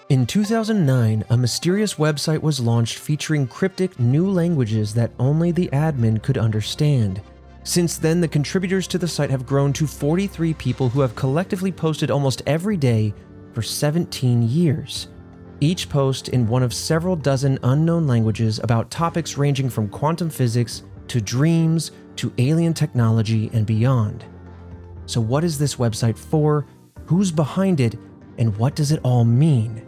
In 2009, a mysterious website was launched featuring cryptic new languages that only the admin could understand. Since then, the contributors to the site have grown to 43 people who have collectively posted almost every day for 17 years. Each post in one of several dozen unknown languages about topics ranging from quantum physics to dreams to alien technology and beyond. So what is this website for? Who's behind it? And what does it all mean?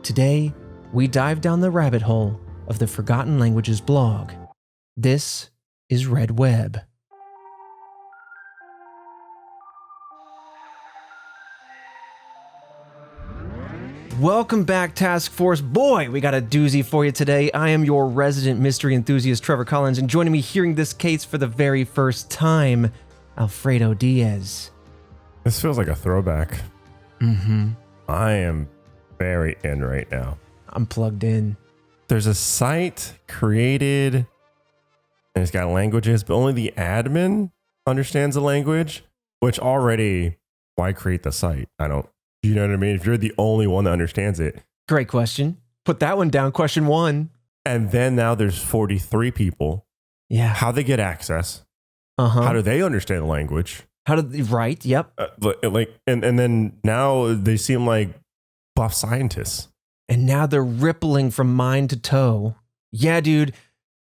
Today, we dive down the rabbit hole of the Forgotten Languages blog. This is Red Web. Welcome back, Task Force. Boy, we got a doozy for you today. I am your resident mystery enthusiast, Trevor Collins, and joining me hearing this case for the very first time, Alfredo Diaz. This feels like a throwback. Mm-hmm. I am very in right now. I'm plugged in. There's a site created, and it's got languages, but only the admin understands the language, which already, why create the site? You know what I mean? If you're the only one that understands it. Great question. Put that one down, question one. And then now there's 43 people. Yeah. How they get access? Uh-huh. How do they understand the language? Right, yep. And then now they seem like buff scientists. And now they're rippling from mind to toe. Yeah, dude.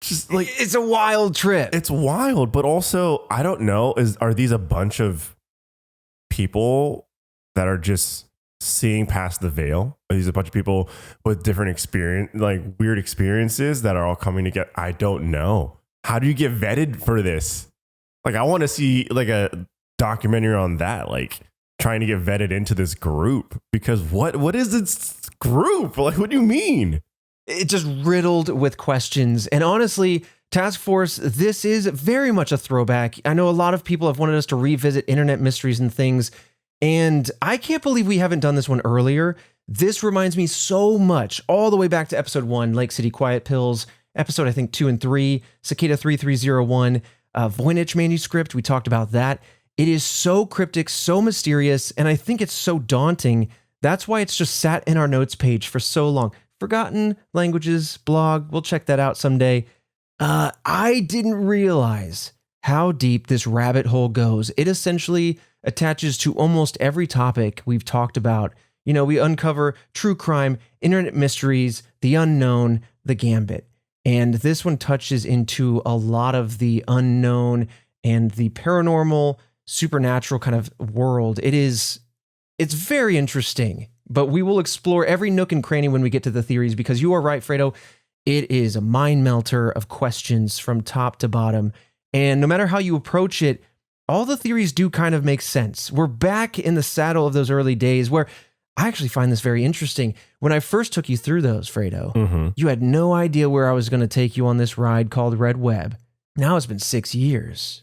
Just like It's a wild trip. it's wild, but also I don't know. Are these a bunch of people that are just seeing past the veil? Are these a bunch of people with different experience, like weird experiences that are all coming together? I don't know. How do you get vetted for this? Like, I want to see like a documentary on that, like trying to get vetted into this group, because what is this group? Like, what do you mean? It's just riddled with questions. And honestly, Task Force, this is very much a throwback. I know a lot of people have wanted us to revisit internet mysteries and things, and I can't believe we haven't done this one earlier. This reminds me so much, all the way back to episode 1, Lake City Quiet Pills, episode I think 2 and 3, Cicada 3301, Voynich manuscript, we talked about that. It is so cryptic, so mysterious, and I think it's so daunting. That's why it's just sat in our notes page for so long. Forgotten Languages blog, we'll check that out someday. I didn't realize how deep this rabbit hole goes. It essentially attaches to almost every topic we've talked about. You know, we uncover true crime, internet mysteries, the unknown, the gambit. And this one touches into a lot of the unknown and the paranormal, supernatural kind of world. It's very interesting, but we will explore every nook and cranny when we get to the theories, because you are right, Fredo. It is a mind melter of questions from top to bottom. And no matter how you approach it, all the theories do kind of make sense. We're back in the saddle of those early days where I actually find this very interesting. When I first took you through those, Fredo, you had no idea where I was going to take you on this ride called Red Web. Now it's been 6 years.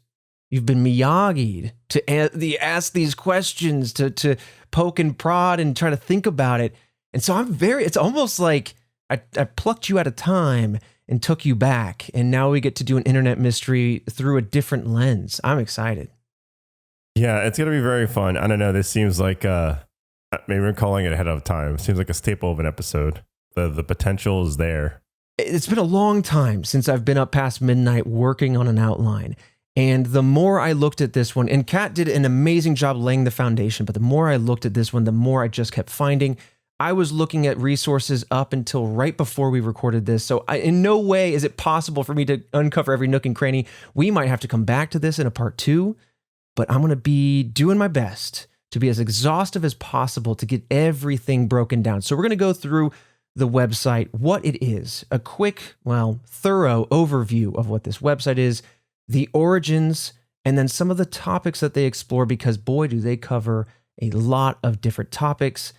You've been Miyagi'd to ask these questions, to poke and prod and try to think about it. And so it's almost like I plucked you out of time and took you back. And now we get to do an internet mystery through a different lens. I'm excited. Yeah, it's going to be very fun. I don't know. This seems like, maybe we're calling it ahead of time. Seems like a staple of an episode. The potential is there. It's been a long time since I've been up past midnight working on an outline. And the more I looked at this one, and Kat did an amazing job laying the foundation, but the more I looked at this one, the more I just kept finding. I was looking at resources up until right before we recorded this. So in no way is it possible for me to uncover every nook and cranny. We might have to come back to this in a part 2, but I'm going to be doing my best to be as exhaustive as possible to get everything broken down. So we're going to go through the website, what it is, a quick, thorough overview of what this website is, the origins, and then some of the topics that they explore, because boy, do they cover a lot of different topics.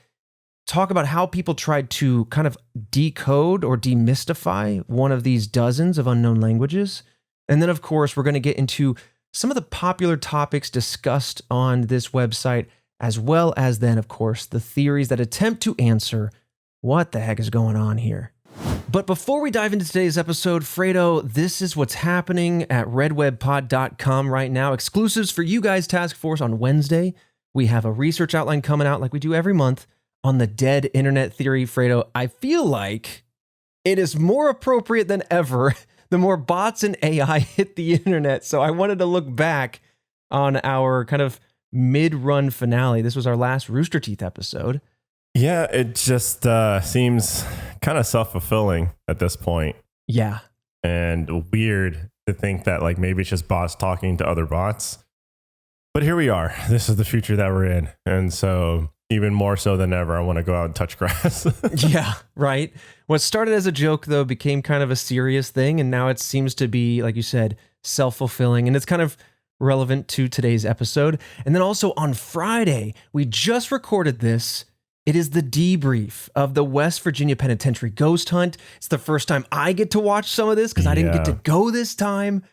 Talk about how people tried to kind of decode or demystify one of these dozens of unknown languages. And then, of course, we're going to get into some of the popular topics discussed on this website, as well as then, of course, the theories that attempt to answer what the heck is going on here. But before we dive into today's episode, Fredo, this is what's happening at redwebpod.com right now. Exclusives for you guys, Task Force, on Wednesday. We have a research outline coming out like we do every month. on the dead internet theory, Fredo, I feel like it is more appropriate than ever the more bots and AI hit the internet. So I wanted to look back on our kind of mid-run finale. This was our last Rooster Teeth episode. Yeah, it just seems kind of self-fulfilling at this point. Yeah. And weird to think that like maybe it's just bots talking to other bots. But here we are. This is the future that we're in. And so even more so than ever, I want to go out and touch grass. Yeah, right. What started as a joke, though, became kind of a serious thing. And now it seems to be, like you said, self-fulfilling. And it's kind of relevant to today's episode. And then also on Friday, we just recorded this. It is the debrief of the West Virginia Penitentiary ghost hunt. It's the first time I get to watch some of this because I didn't get to go this time.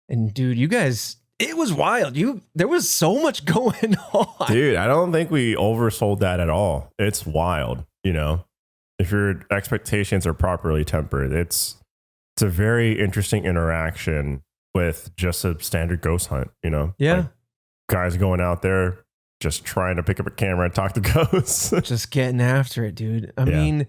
And dude, you guys, it was wild. There was so much going on. Dude, I don't think we oversold that at all. It's wild, you know. If your expectations are properly tempered, it's a very interesting interaction with just a standard ghost hunt, you know. Yeah. Like guys going out there just trying to pick up a camera and talk to ghosts. Just getting after it, dude. I mean,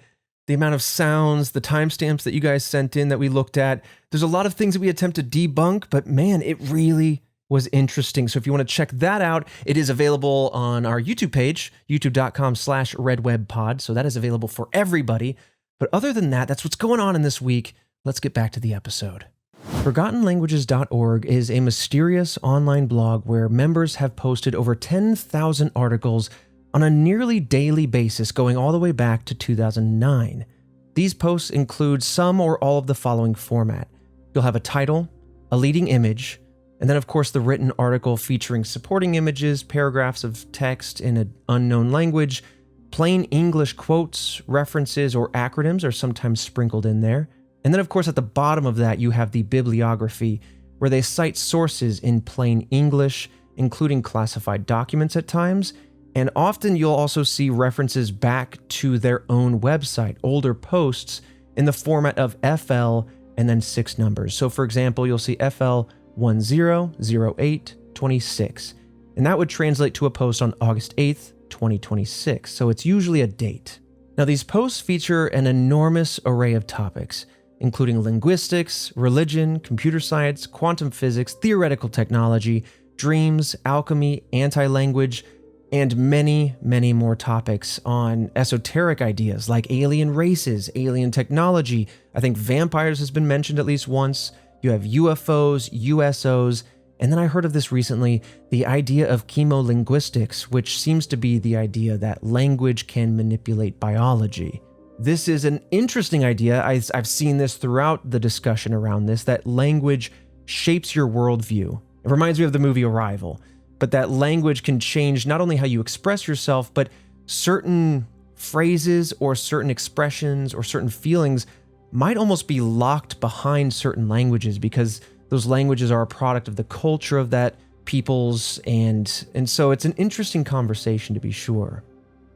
the amount of sounds, the timestamps that you guys sent in that we looked at, there's a lot of things that we attempt to debunk, but man, it really was interesting. So if you want to check that out, it is available on our YouTube page, youtube.com/redwebpod. So that is available for everybody. But other than that, that's what's going on in this week. Let's get back to the episode. ForgottenLanguages.org is a mysterious online blog where members have posted over 10,000 articles on a nearly daily basis going all the way back to 2009. These posts include some or all of the following format. You'll have a title, a leading image, and then of course the written article featuring supporting images, paragraphs of text in an unknown language, plain English quotes, references, or acronyms are sometimes sprinkled in there. And then of course at the bottom of that you have the bibliography where they cite sources in plain English, including classified documents at times, and often you'll also see references back to their own website, older posts in the format of FL and then 6 numbers. So for example, you'll see FL 100826, and that would translate to a post on August 8th, 2026. So it's usually a date. Now these posts feature an enormous array of topics, including linguistics, religion, computer science, quantum physics, theoretical technology, dreams, alchemy, anti-language, and many, many more topics on esoteric ideas like alien races, alien technology. I think vampires has been mentioned at least once. You have UFOs, USOs, and then I heard of this recently, the idea of chemolinguistics, which seems to be the idea that language can manipulate biology. This is an interesting idea. I've seen this throughout the discussion around this, that language shapes your worldview. It reminds me of the movie Arrival, but that language can change not only how you express yourself, but certain phrases or certain expressions or certain feelings might almost be locked behind certain languages because those languages are a product of the culture of that people's, and so it's an interesting conversation to be sure.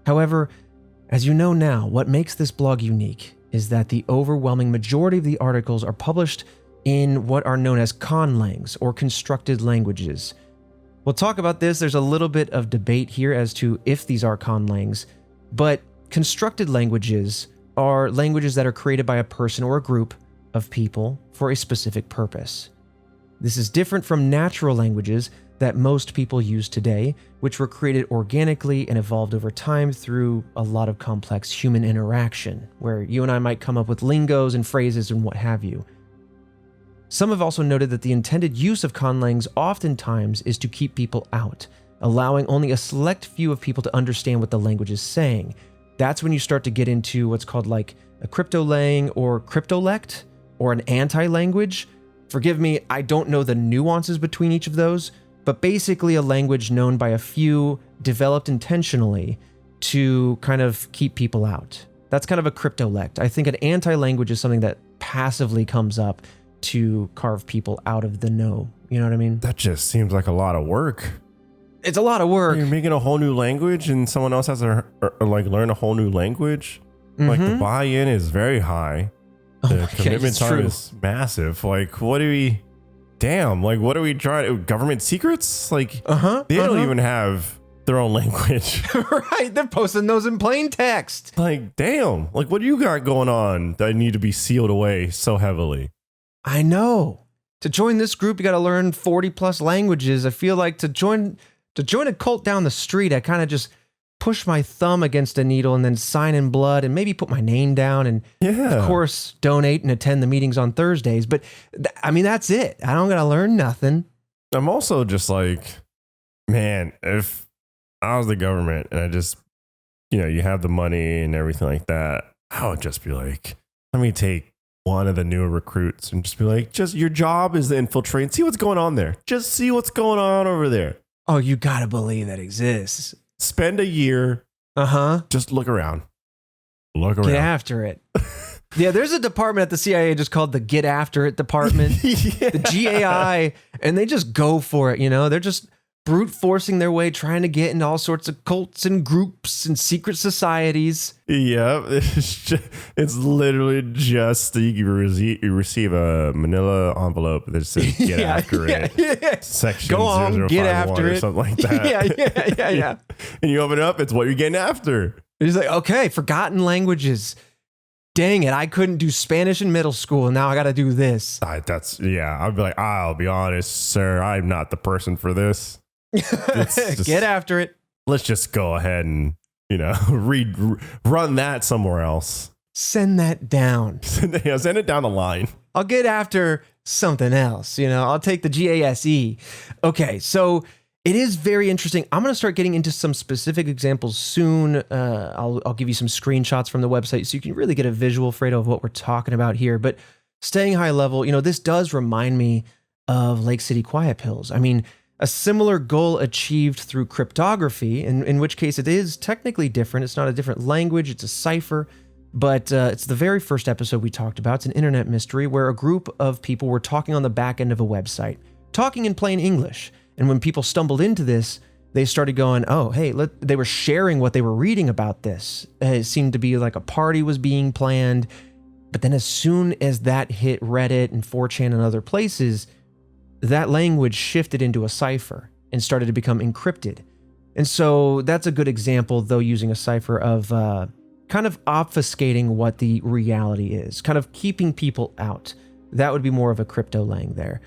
However, as you know now, what makes this blog unique is that the overwhelming majority of the articles are published in what are known as conlangs, or constructed languages. We'll talk about this. There's a little bit of debate here as to if these are conlangs, but constructed languages are languages that are created by a person or a group of people for a specific purpose. This is different from natural languages that most people use today, which were created organically and evolved over time through a lot of complex human interaction, where you and I might come up with lingos and phrases and what have you. Some have also noted that the intended use of conlangs oftentimes is to keep people out, allowing only a select few of people to understand what the language is saying. That's when you start to get into what's called like a cryptolang or cryptolect, or an anti-language. Forgive me, I don't know the nuances between each of those, but basically a language known by a few, developed intentionally to kind of keep people out. That's kind of a cryptolect. I think an anti-language is something that passively comes up to carve people out of the know. You know what I mean? That just seems like a lot of work. It's a lot of work. You're making a whole new language and someone else has to like learn a whole new language. Like the buy-in is very high. The commitment time is massive. Like, what do we... Damn, like, what are we trying? Government secrets? Like, they don't even have their own language. Right. They're posting those in plain text. Like, damn. Like, what do you got going on that need to be sealed away so heavily? I know. To join this group, you got to learn 40 plus languages. I feel like to join a cult down the street, I kind of just push my thumb against a needle and then sign in blood and maybe put my name down and, of course, donate and attend the meetings on Thursdays. But I mean, that's it. I don't got to learn nothing. I'm also just like, man, if I was the government and I just, you have the money and everything like that, I would just be like, let me take one of the newer recruits and just be like, just your job is to infiltrate and see what's going on there. Just see what's going on over there. Oh, you got to believe that exists. Spend a year. Just look around. Get after it. Yeah, there's a department at the CIA just called the Get After It department, the GAI, and they just go for it. They're just brute forcing their way, trying to get into all sorts of cults and groups and secret societies. Yeah, it's literally just you receive a manila envelope that says "Get after it." Yeah. Section go on, get after it, or something like that. Yeah. And you open it up, it's what you're getting after. He's like, okay, forgotten languages. Dang it, I couldn't do Spanish in middle school, and now I got to do this. I'd be like, I'll be honest, sir, I'm not the person for this. Get after it. Let's just go ahead and, run that somewhere else. Send that down. Send it down the line. I'll get after something else. I'll take the GASE. Okay, so it is very interesting. I'm going to start getting into some specific examples soon. I'll give you some screenshots from the website so you can really get a visual, Fredo, of what we're talking about here. But staying high level, this does remind me of Lake City Quiet Pills. I mean, a similar goal achieved through cryptography, in which case it is technically different. It's not a different language, it's a cipher, but it's the very first episode we talked about. It's an internet mystery where a group of people were talking on the back end of a website, talking in plain English. And when people stumbled into this, they started going, oh, hey, they were sharing what they were reading about this. It seemed to be like a party was being planned. But then as soon as that hit Reddit and 4chan and other places, that language shifted into a cipher and started to become encrypted. And so that's a good example, though, using a cipher of kind of obfuscating what the reality is, kind of keeping people out. That would be more of a crypto lang there.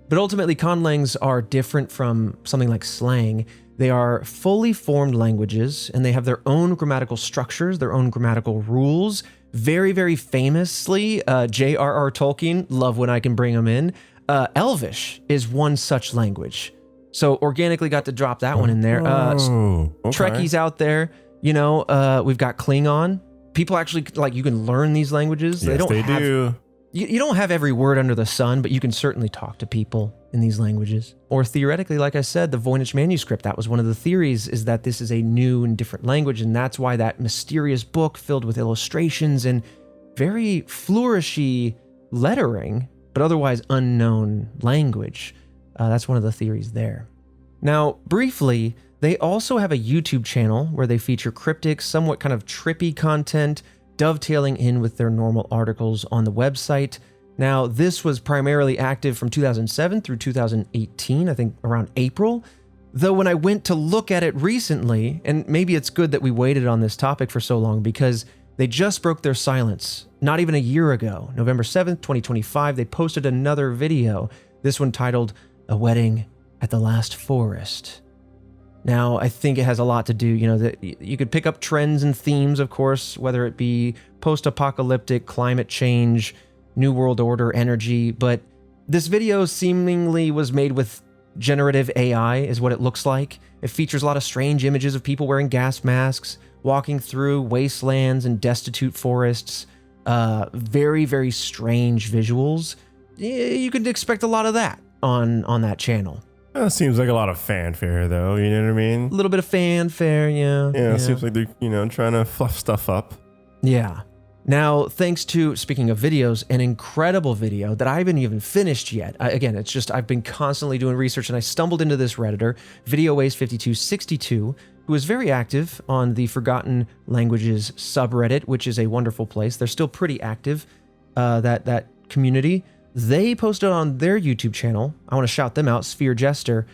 But ultimately, conlangs are different from something like slang. They are fully formed languages, and they have their own grammatical structures, their own grammatical rules. Very, very famously, J.R.R. Tolkien, love when I can bring him in, Elvish is one such language. So organically got to drop that one in there. Okay. Trekkies out there, we've got Klingon. People actually, you can learn these languages. Yes, they do. You don't have every word under the sun, but you can certainly talk to people in these languages. Or theoretically, like I said, the Voynich manuscript, that was one of the theories, is that this is a new and different language, and that's why that mysterious book filled with illustrations and very flourishy lettering, but otherwise unknown language. That's one of the theories there. Now, briefly, they also have a YouTube channel where they feature cryptic, somewhat kind of trippy content, dovetailing in with their normal articles on the website. Now, this was primarily active from 2007 through 2018, I think around April. Though when I went to look at it recently, and maybe it's good that we waited on this topic for so long because they just broke their silence. Not even a year ago, November 7th, 2025, they posted another video, this one titled, "A Wedding at the Last Forest." Now, I think it has a lot to do, that you could pick up trends and themes, of course, whether it be post-apocalyptic, climate change, New World Order energy, but this video seemingly was made with generative AI, is what it looks like. It features a lot of strange images of people wearing gas masks, walking through wastelands and destitute forests. Very, very strange visuals. You could expect a lot of that on that channel. That seems like a lot of fanfare, though. You know what I mean? A little bit of fanfare, yeah. Yeah, it seems like they're, trying to fluff stuff up. Yeah. Now, thanks to, speaking of videos, an incredible video that I haven't even finished yet. Again, it's just I've been constantly doing research, and I stumbled into this Redditor, VideoWays5262, who is very active on the Forgotten Languages subreddit, which is a wonderful place. They're still pretty active, that community. They posted on their YouTube channel, I want to shout them out, Sphere Jester,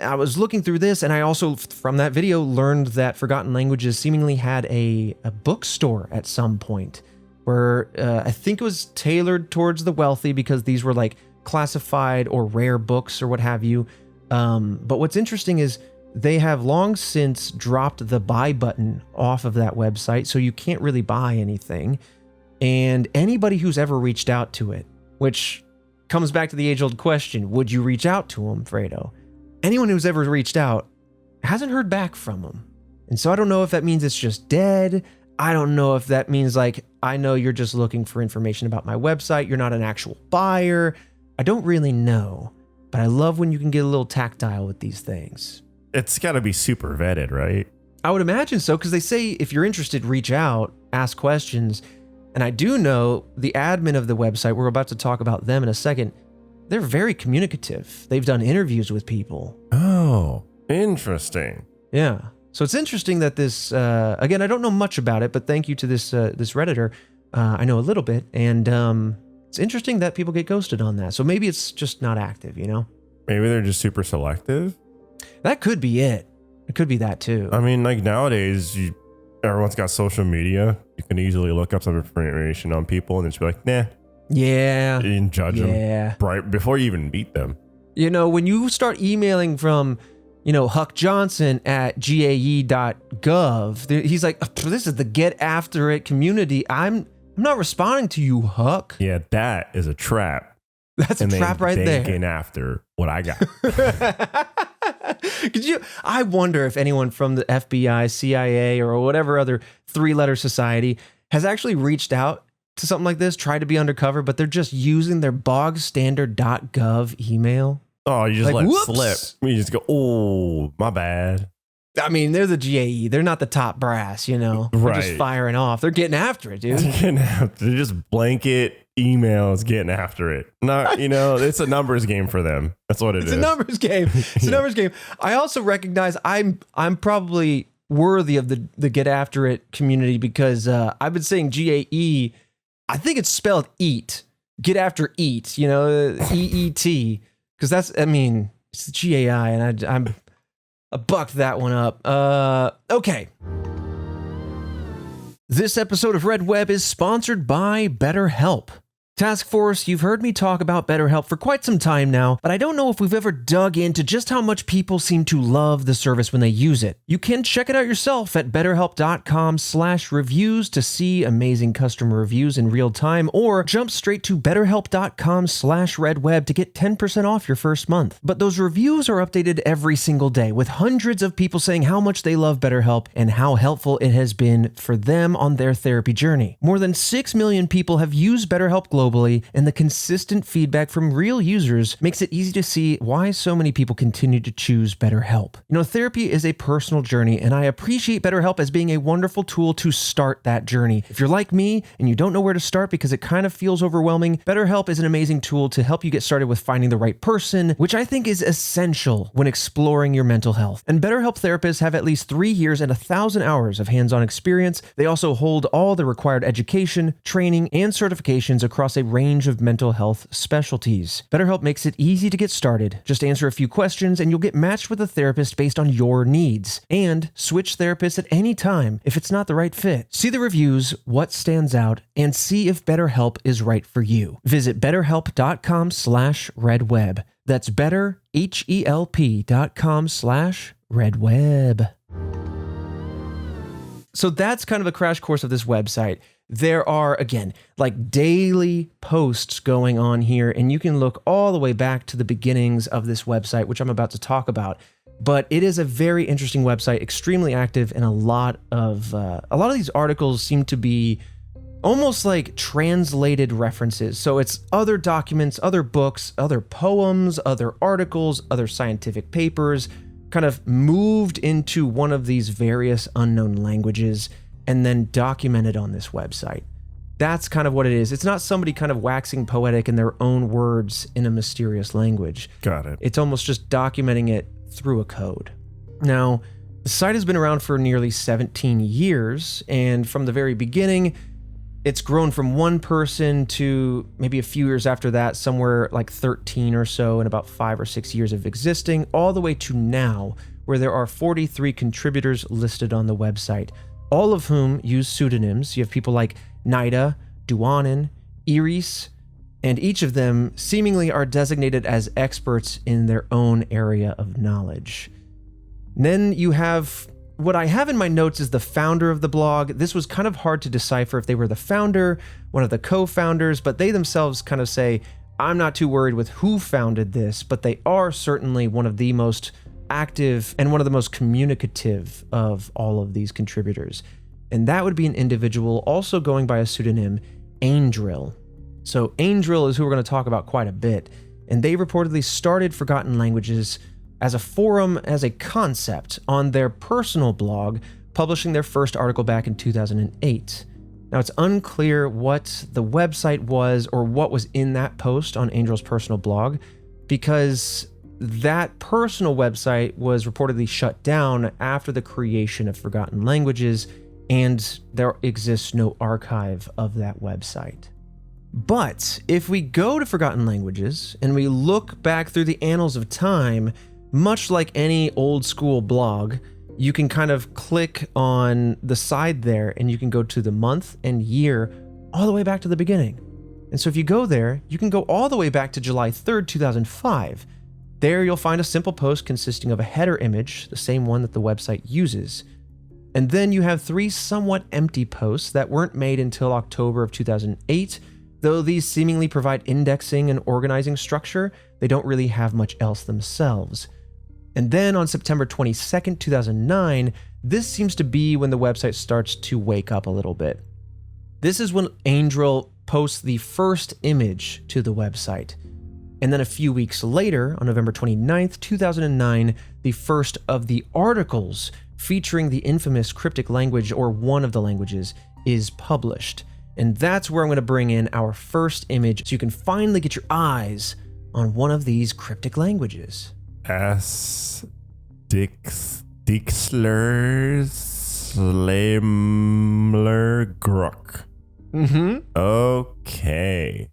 I was looking through this, and I also, from that video, learned that Forgotten Languages seemingly had a bookstore at some point where I think it was tailored towards the wealthy because these were like classified or rare books or what have you. But what's interesting is they have long since dropped the buy button off of that website, so you can't really buy anything. And anybody who's ever reached out to it, which comes back to the age-old question, would you reach out to them, Fredo? Anyone who's ever reached out hasn't heard back from them. And so I don't know if that means it's just dead. I don't know if that means like, I know you're just looking for information about my website. You're not an actual buyer. I don't really know, but I love when you can get a little tactile with these things. It's got to be super vetted, right? I would imagine so, because they say if you're interested, reach out, ask questions. And I do know the admin of the website, we're about to talk about them in a second, they're very communicative. They've done interviews with people. Oh, interesting. Yeah. So it's interesting that this, again, I don't know much about it, but thank you to this Redditor. I know a little bit. And it's interesting that people get ghosted on that. So maybe it's just not active, you know? Maybe they're just super selective. That could be it. It could be that too. I mean, like nowadays, everyone's got social media. You can easily look up some information on people and just be like, nah. Yeah. And judge them right before you even meet them. You know, when you start emailing from, Huck Johnson at gae.gov, he's like, this is the get after it community. I'm not responding to you, Huck. Yeah, that is a trap. That's a trap right there. Getting after what I got. I wonder if anyone from the FBI, CIA, or whatever other three-letter society has actually reached out to something like this, tried to be undercover, but they're just using their bog standard .gov email. Oh, you just like, let whoops. it slip. You just go, oh, my bad. I mean, they're the GAE. They're not the top brass, They're just firing off. They're getting after it, dude. They're just blanket emails getting after it. Not, it's a numbers game for them. That's what it is. It's a numbers game. It's a numbers game. I also recognize I'm probably worthy of the get after it community because I've been saying GAE. I think it's spelled eat. Get after eat, EET. Because it's the GAI, and I bucked that one up. Okay. This episode of Red Web is sponsored by BetterHelp. Task Force, you've heard me talk about BetterHelp for quite some time now, but I don't know if we've ever dug into just how much people seem to love the service when they use it. You can check it out yourself at betterhelp.com/reviews to see amazing customer reviews in real time, or jump straight to betterhelp.com/redweb to get 10% off your first month. But those reviews are updated every single day with hundreds of people saying how much they love BetterHelp and how helpful it has been for them on their therapy journey. More than 6 million people have used BetterHelp globally, and the consistent feedback from real users makes it easy to see why so many people continue to choose BetterHelp. Therapy is a personal journey, and I appreciate BetterHelp as being a wonderful tool to start that journey. If you're like me and you don't know where to start because it kind of feels overwhelming, BetterHelp is an amazing tool to help you get started with finding the right person, which I think is essential when exploring your mental health. And BetterHelp therapists have at least 3 years and 1,000 hours of hands-on experience. They also hold all the required education, training, and certifications across a range of mental health specialties. BetterHelp makes it easy to get started. Just answer a few questions and you'll get matched with a therapist based on your needs. And switch therapists at any time if it's not the right fit. See the reviews, what stands out, and see if BetterHelp is right for you. Visit betterhelp.com/redweb. That's betterhelp.com/redweb. So that's kind of a crash course of this website. There are, again, like daily posts going on here, and you can look all the way back to the beginnings of this website, which I'm about to talk about. But it is a very interesting website, extremely active, and a lot of these articles seem to be almost like translated references. So it's other documents, other books, other poems, other articles, other scientific papers, kind of moved into one of these various unknown languages and then documented on this website. That's kind of what it is. It's not somebody kind of waxing poetic in their own words in a mysterious language. Got it. It's almost just documenting it through a code. Now, the site has been around for nearly 17 years, and from the very beginning, It's grown from one person to maybe a few years after that, somewhere like 13 or so in about 5 or 6 years of existing, all the way to now, where there are 43 contributors listed on the website, all of whom use pseudonyms. You have people like Nida, Duanin, Iris, and each of them seemingly are designated as experts in their own area of knowledge. And then you have what I have in my notes is the founder of the blog. This was kind of hard to decipher if they were the founder, one of the co-founders, but they themselves kind of say, I'm not too worried with who founded this, but they are certainly one of the most active and one of the most communicative of all of these contributors. And that would be an individual also going by a pseudonym, Angel. So Angel is who we're going to talk about quite a bit. And they reportedly started Forgotten Languages as a forum, as a concept on their personal blog, publishing their first article back in 2008. Now, it's unclear what the website was or what was in that post on Angel's personal blog, because that personal website was reportedly shut down after the creation of Forgotten Languages, and there exists no archive of that website. But if we go to Forgotten Languages and we look back through the annals of time, much like any old school blog, you can kind of click on the side there and you can go to the month and year all the way back to the beginning. And so if you go there, you can go all the way back to July 3rd, 2005. There you'll find a simple post consisting of a header image, the same one that the website uses. And then you have 3 somewhat empty posts that weren't made until October of 2008. Though these seemingly provide indexing and organizing structure, they don't really have much else themselves. And then on September 22nd, 2009, this seems to be when the website starts to wake up a little bit. This is when Angel posts the first image to the website. And then a few weeks later, on November 29th, 2009, the first of the articles featuring the infamous cryptic language, or one of the languages, is published. And that's where I'm going to bring in our first image so you can finally get your eyes on one of these cryptic languages. Dixler Slamler Gruck. Mm-hmm. Okay.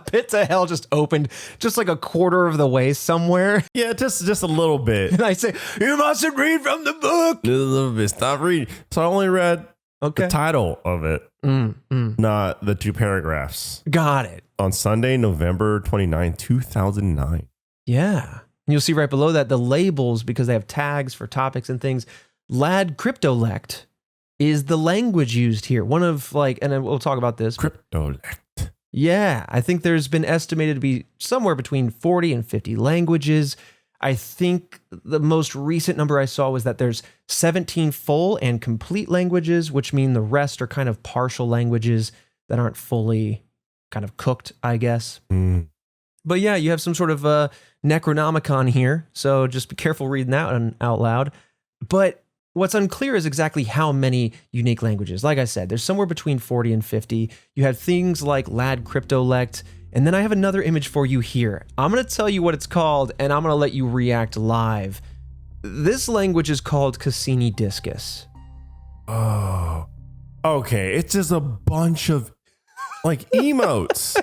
Pits of hell just opened just like a quarter of the way somewhere. Yeah, just a little bit. And I say, you mustn't read from the book. A little bit. Stop reading. So I only read the title of it, not the 2 paragraphs. Got it. On Sunday, November 29, 2009. Yeah. And you'll see right below that the labels, because they have tags for topics and things. Lad Cryptolect is the language used here. One of and then we'll talk about this. Cryptolect. Yeah. I think there's been estimated to be somewhere between 40 and 50 languages. I think the most recent number I saw was that there's 17 full and complete languages, which mean the rest are kind of partial languages that aren't fully kind of cooked, I guess. But yeah, you have some sort of Necronomicon here, so just be careful reading that one out loud. But what's unclear is exactly how many unique languages. Like I said, there's somewhere between 40 and 50. You have things like Lad Cryptolect, and then I have another image for you here. I'm going to tell you what it's called, and I'm going to let you react live. This language is called Cassini Discus. Oh, okay. It's just a bunch of emotes.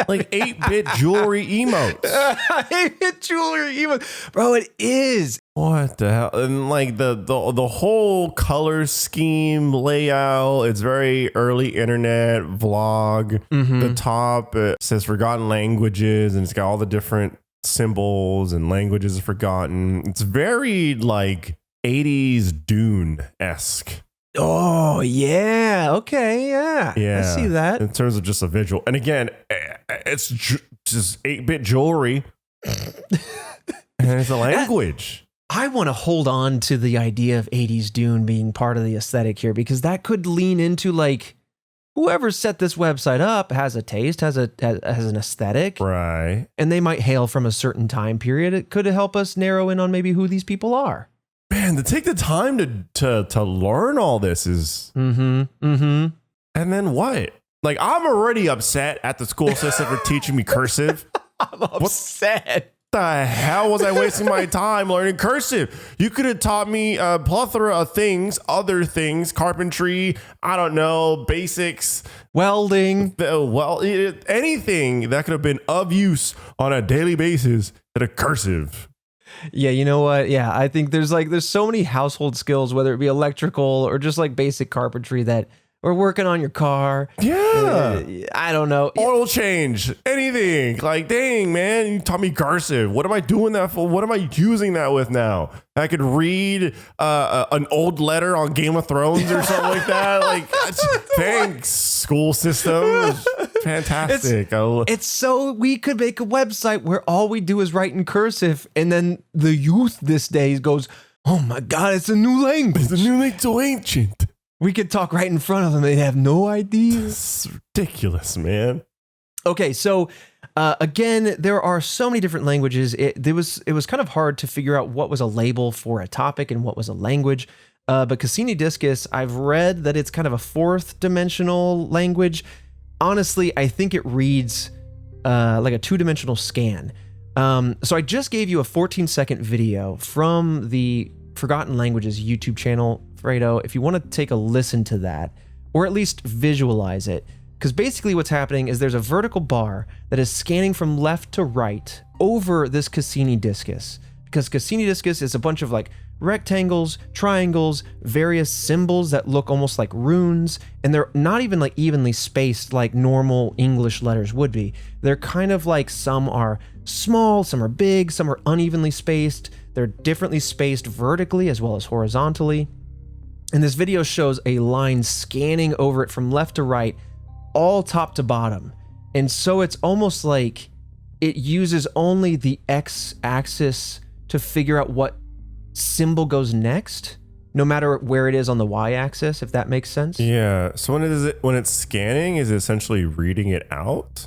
8-bit jewelry emotes. 8-bit jewelry emotes. Bro, it is. What the hell? And the whole color scheme layout, it's very early internet vlog. Mm-hmm. The top, it says Forgotten Languages, and it's got all the different symbols and languages forgotten. It's very 80s Dune-esque. Oh, yeah. Okay, yeah. Yeah. I see that. In terms of just a visual. And again, it's just 8-bit jewelry. And it's a language. I want to hold on to the idea of 80s Dune being part of the aesthetic here, because that could lean into whoever set this website up has a taste, has an aesthetic. Right. And they might hail from a certain time period. It could help us narrow in on maybe who these people are. Man, to take the time to learn all this is... And then what? I'm already upset at the school system for teaching me cursive. I'm upset. the hell was I wasting my time learning cursive? You could have taught me a plethora of things, other things, carpentry, I don't know, basics, welding. Anything that could have been of use on a daily basis at a cursive. Yeah, you know what? Yeah, I think there's so many household skills, whether it be electrical or just like basic carpentry that or working on your car. Yeah. I don't know. Oil change, anything. Like, dang, man, you taught me cursive. What am I doing that for? What am I using that with now? I could read an old letter on Game of Thrones or something like that. Like, thanks, school system. Fantastic. It's so we could make a website where all we do is write in cursive, and then the youth this days goes, oh my God, it's a new language. It's a new language, so ancient. We could talk right in front of them. They have no idea. It's ridiculous, man. Okay, so again, there are so many different languages. It was kind of hard to figure out what was a label for a topic and what was a language. But Cassini Discus, I've read that it's kind of a fourth dimensional language. Honestly, I think it reads like a two-dimensional scan. So I just gave you a 14-second video from the Forgotten Languages YouTube channel, Fredo. If you want to take a listen to that, or at least visualize it, because basically what's happening is there's a vertical bar that is scanning from left to right over this Cassini Discus. Because Cassini Discus is a bunch of like rectangles, triangles, various symbols that look almost like runes, and they're not even like evenly spaced like normal English letters would be. They're kind of like, some are small, some are big, some are unevenly spaced. They're differently spaced vertically as well as horizontally. And this video shows a line scanning over it from left to right, all top to bottom. And so it's almost like it uses only the x-axis to figure out what symbol goes next, no matter where it is on the y-axis, if that makes sense. Yeah. So when it's scanning, is it essentially reading it out?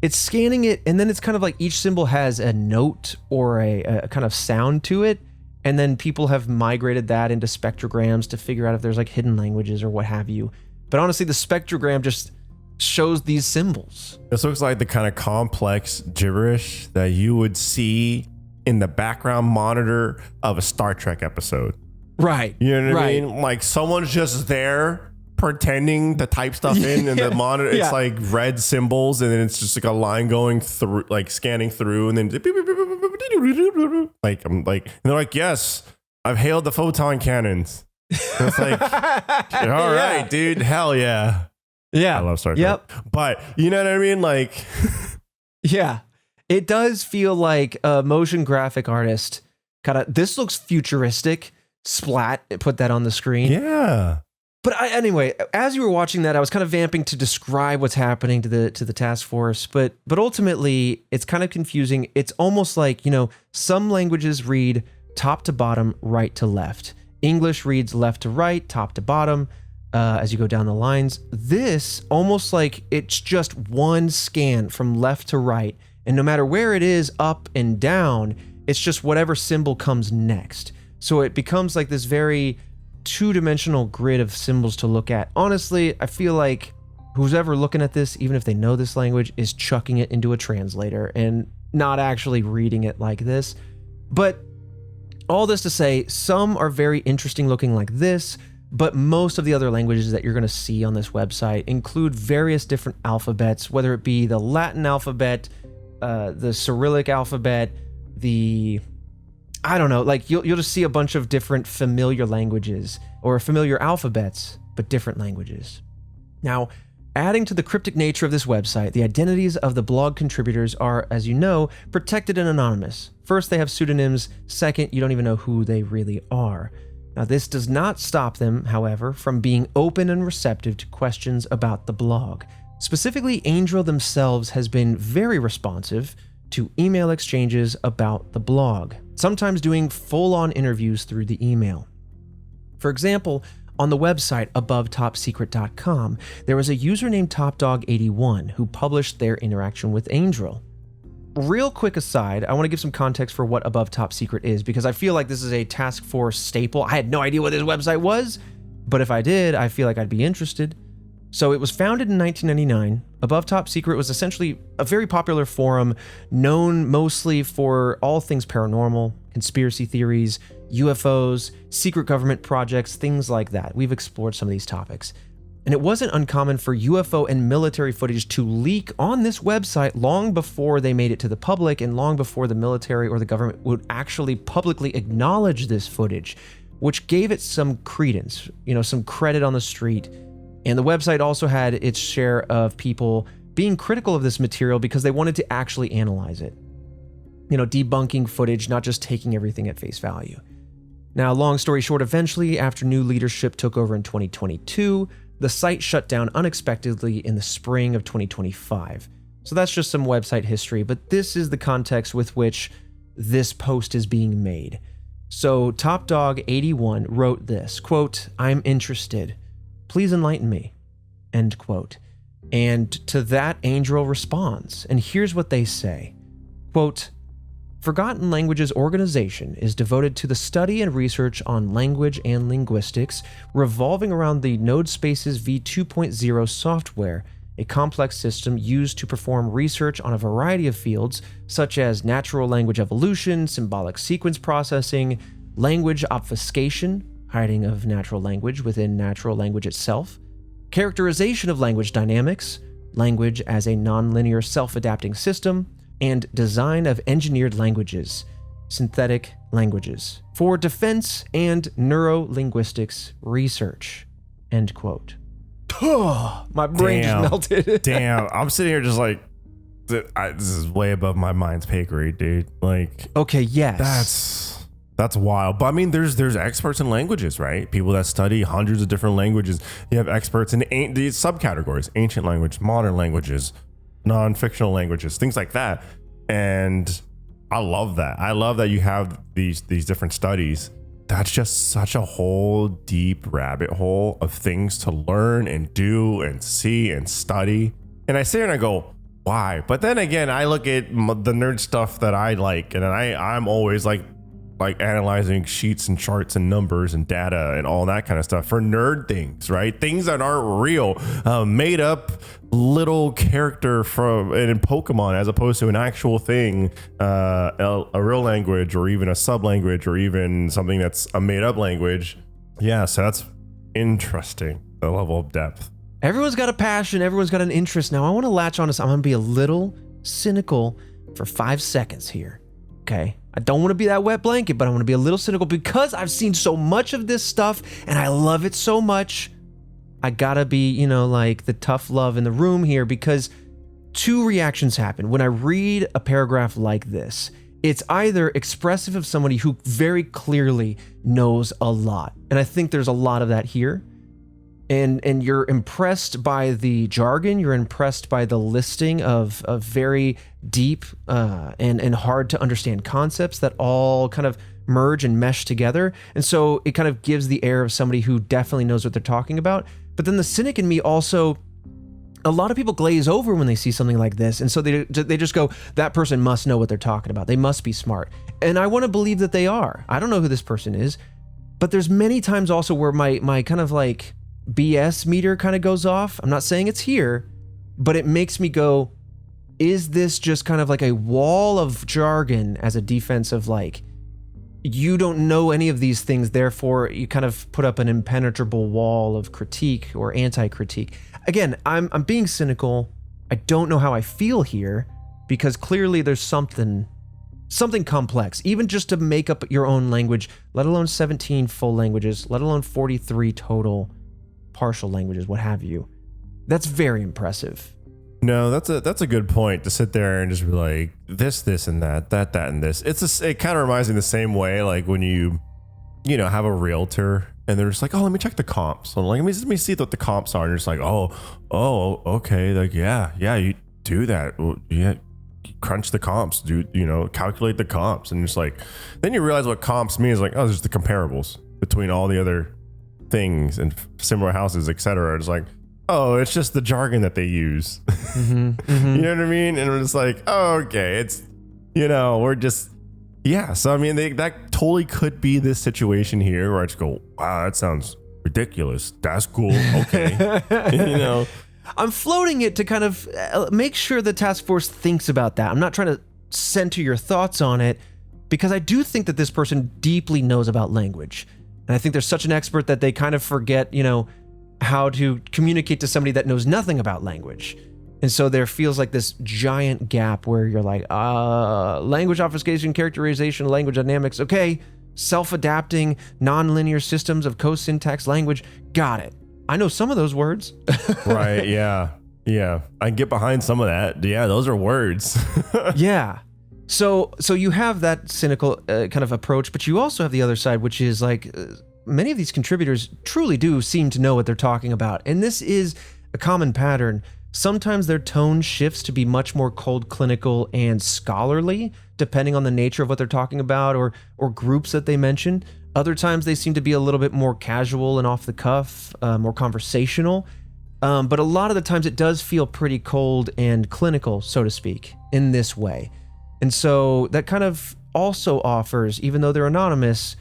It's scanning it, and then it's kind of like each symbol has a note or a kind of sound to it. And then people have migrated that into spectrograms to figure out if there's like hidden languages or what have you. But honestly, the spectrogram just shows these symbols. This looks like the kind of complex gibberish that you would see in the background monitor of a Star Trek episode. Right. You know what I mean? Like someone's just there pretending to type stuff in and the monitor, it's like red symbols, and then it's just like a line going through, like scanning through, and then like I'm like, and they're like, yes, I've hailed the photon cannons. And it's like, all right, dude, hell yeah. Yeah. I love Star Trek. But you know what I mean? Like, yeah, it does feel like a motion graphic artist kind of, this looks futuristic, splat, put that on the screen. Yeah. But anyway, as you were watching that, I was kind of vamping to describe what's happening to the task force. But ultimately, it's kind of confusing. It's almost like, you know, some languages read top to bottom, right to left. English reads left to right, top to bottom, as you go down the lines. This, almost like it's just one scan from left to right. And no matter where it is, up and down, it's just whatever symbol comes next. So it becomes like this very two-dimensional grid of symbols to look at. Honestly, I feel like who's ever looking at this, even if they know this language, is chucking it into a translator and not actually reading it like this. But all this to say, some are very interesting looking like this, but most of the other languages that you're going to see on this website include various different alphabets, whether it be the Latin alphabet, the Cyrillic alphabet, I don't know, like you'll just see a bunch of different familiar languages or familiar alphabets, but different languages. Now, adding to the cryptic nature of this website, the identities of the blog contributors are, as you know, protected and anonymous. First, they have pseudonyms. Second, you don't even know who they really are. Now, this does not stop them, however, from being open and receptive to questions about the blog. Specifically, Angel themselves has been very responsive to email exchanges about the blog, sometimes doing full-on interviews through the email. For example, on the website abovetopsecret.com, there was a user named TopDog81 who published their interaction with Angel. Real quick aside, I want to give some context for what Above Top Secret is, because I feel like this is a task force staple. I had no idea what this website was, but if I did, I feel like I'd be interested. So it was founded in 1999. Above Top Secret was essentially a very popular forum known mostly for all things paranormal, conspiracy theories, UFOs, secret government projects, things like that. We've explored some of these topics. And it wasn't uncommon for UFO and military footage to leak on this website long before they made it to the public and long before the military or the government would actually publicly acknowledge this footage, which gave it some credence, some credit on the street. And the website also had its share of people being critical of this material because they wanted to actually analyze it. Debunking footage, not just taking everything at face value. Now, long story short, eventually, after new leadership took over in 2022, the site shut down unexpectedly in the spring of 2025. So that's just some website history, but this is the context with which this post is being made. So TopDog81 wrote this, quote, "I'm interested. Please enlighten me," end quote. And to that, Angel responds, and here's what they say, quote, "Forgotten Languages Organization is devoted to the study and research on language and linguistics, revolving around the NodeSpaces v2.0 software, a complex system used to perform research on a variety of fields, such as natural language evolution, symbolic sequence processing, language obfuscation, hiding of natural language within natural language itself, characterization of language dynamics, language as a nonlinear self-adapting system, and design of engineered languages, synthetic languages, for defense and neuro-linguistics research," end quote. My brain just melted. Damn, I'm sitting here just like, this is way above my mind's pay grade, dude. Like, okay, yes. That's wild. But I mean, there's experts in languages, right? People that study hundreds of different languages. You have experts in these subcategories: ancient language, modern languages, non-fictional languages, things like that. And I love that. I love that you have these different studies. That's just such a whole deep rabbit hole of things to learn and do and see and study. And I sit here and I go, why? But then again, I look at the nerd stuff that I like, and I'm always like analyzing sheets and charts and numbers and data and all that kind of stuff for nerd things, right? Things that aren't real, made up little character from in Pokemon as opposed to an actual thing, a real language or even a sub language or even something that's a made up language. Yeah, so that's interesting, the level of depth. Everyone's got a passion. Everyone's got an interest. Now I want to latch on to something. I'm going to be a little cynical for 5 seconds here. Okay. I don't want to be that wet blanket, but I want to be a little cynical because I've seen so much of this stuff and I love it so much. I gotta be, like the tough love in the room here, because two reactions happen when I read a paragraph like this. It's either expressive of somebody who very clearly knows a lot, and I think there's a lot of that here. And you're impressed by the jargon, you're impressed by the listing of very deep and hard to understand concepts that all kind of merge and mesh together. And so it kind of gives the air of somebody who definitely knows what they're talking about. But then the cynic in me also, a lot of people glaze over when they see something like this. And so they just go, that person must know what they're talking about. They must be smart. And I want to believe that they are. I don't know who this person is, but there's many times also where my kind of like BS meter kind of goes off. I'm not saying it's here, but it makes me go, is this just kind of like a wall of jargon as a defense of like, you don't know any of these things, therefore you kind of put up an impenetrable wall of critique or anti-critique. Again, I'm being cynical. I don't know how I feel here, because clearly there's something complex, even just to make up your own language, let alone 17 full languages, let alone 43 total partial languages, what have you. That's very impressive. No, that's a good point, to sit there and just be like this and that and this. It kind of reminds me the same way, like when you have a realtor and they're just like, oh, let me check the comps. So like, let me see what the comps are. And you're just like, oh, okay, like yeah, you do that. Well, yeah, crunch the comps, calculate the comps, and just like, then you realize what comps means. Like, oh, there's the comparables between all the other things and similar houses, etc. It's like, oh, it's just the jargon that they use. Mm-hmm. You know what I mean? And we're just like, oh, okay, it's, we're just, yeah. So I mean, that totally could be this situation here where I just go, wow, that sounds ridiculous. That's cool. Okay. You know, I'm floating it to kind of make sure the task force thinks about that. I'm not trying to center your thoughts on it, because I do think that this person deeply knows about language. And I think they're such an expert that they kind of forget, how to communicate to somebody that knows nothing about language. And so there feels like this giant gap where you're like, language obfuscation, characterization, language dynamics. Okay, self-adapting, non-linear systems of co-syntax language. Got it. I know some of those words. Right. Yeah. Yeah. I can get behind some of that. Yeah. Those are words. Yeah. So you have that cynical kind of approach, but you also have the other side, which is like many of these contributors truly do seem to know what they're talking about. And this is a common pattern. Sometimes their tone shifts to be much more cold, clinical, and scholarly, depending on the nature of what they're talking about or groups that they mention. Other times they seem to be a little bit more casual and off the cuff, more conversational. But a lot of the times it does feel pretty cold and clinical, so to speak, in this way. And so that kind of also offers, even though they're anonymous,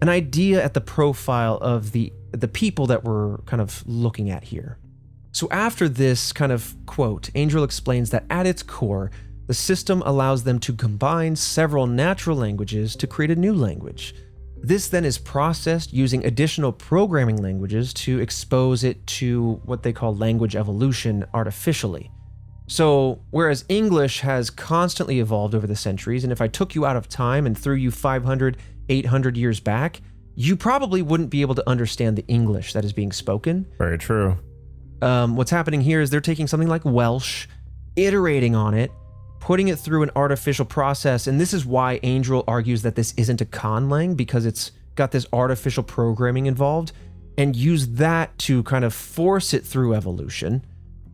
an idea at the profile of the people that we're kind of looking at here. So after this kind of quote, Angel explains that at its core, the system allows them to combine several natural languages to create a new language. This then is processed using additional programming languages to expose it to what they call language evolution artificially. So whereas English has constantly evolved over the centuries, and if I took you out of time and threw you 500, 800 years back, you probably wouldn't be able to understand the English that is being spoken. Very true. What's happening here is they're taking something like Welsh, iterating on it, putting it through an artificial process, and this is why Angel argues that this isn't a conlang, because it's got this artificial programming involved, and use that to kind of force it through evolution,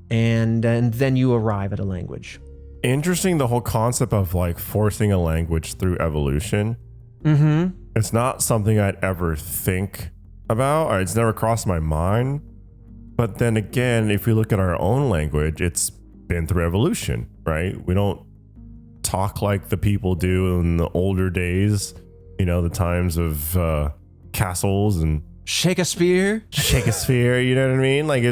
and then you arrive at a language. Interesting, the whole concept of like forcing a language through evolution. Mm-hmm. It's not something I'd ever think about, or it's never crossed my mind. But then again, if we look at our own language, it's been through evolution, right? We don't talk like the people do in the older days, the times of castles and Shakespeare, you know what I mean? Like,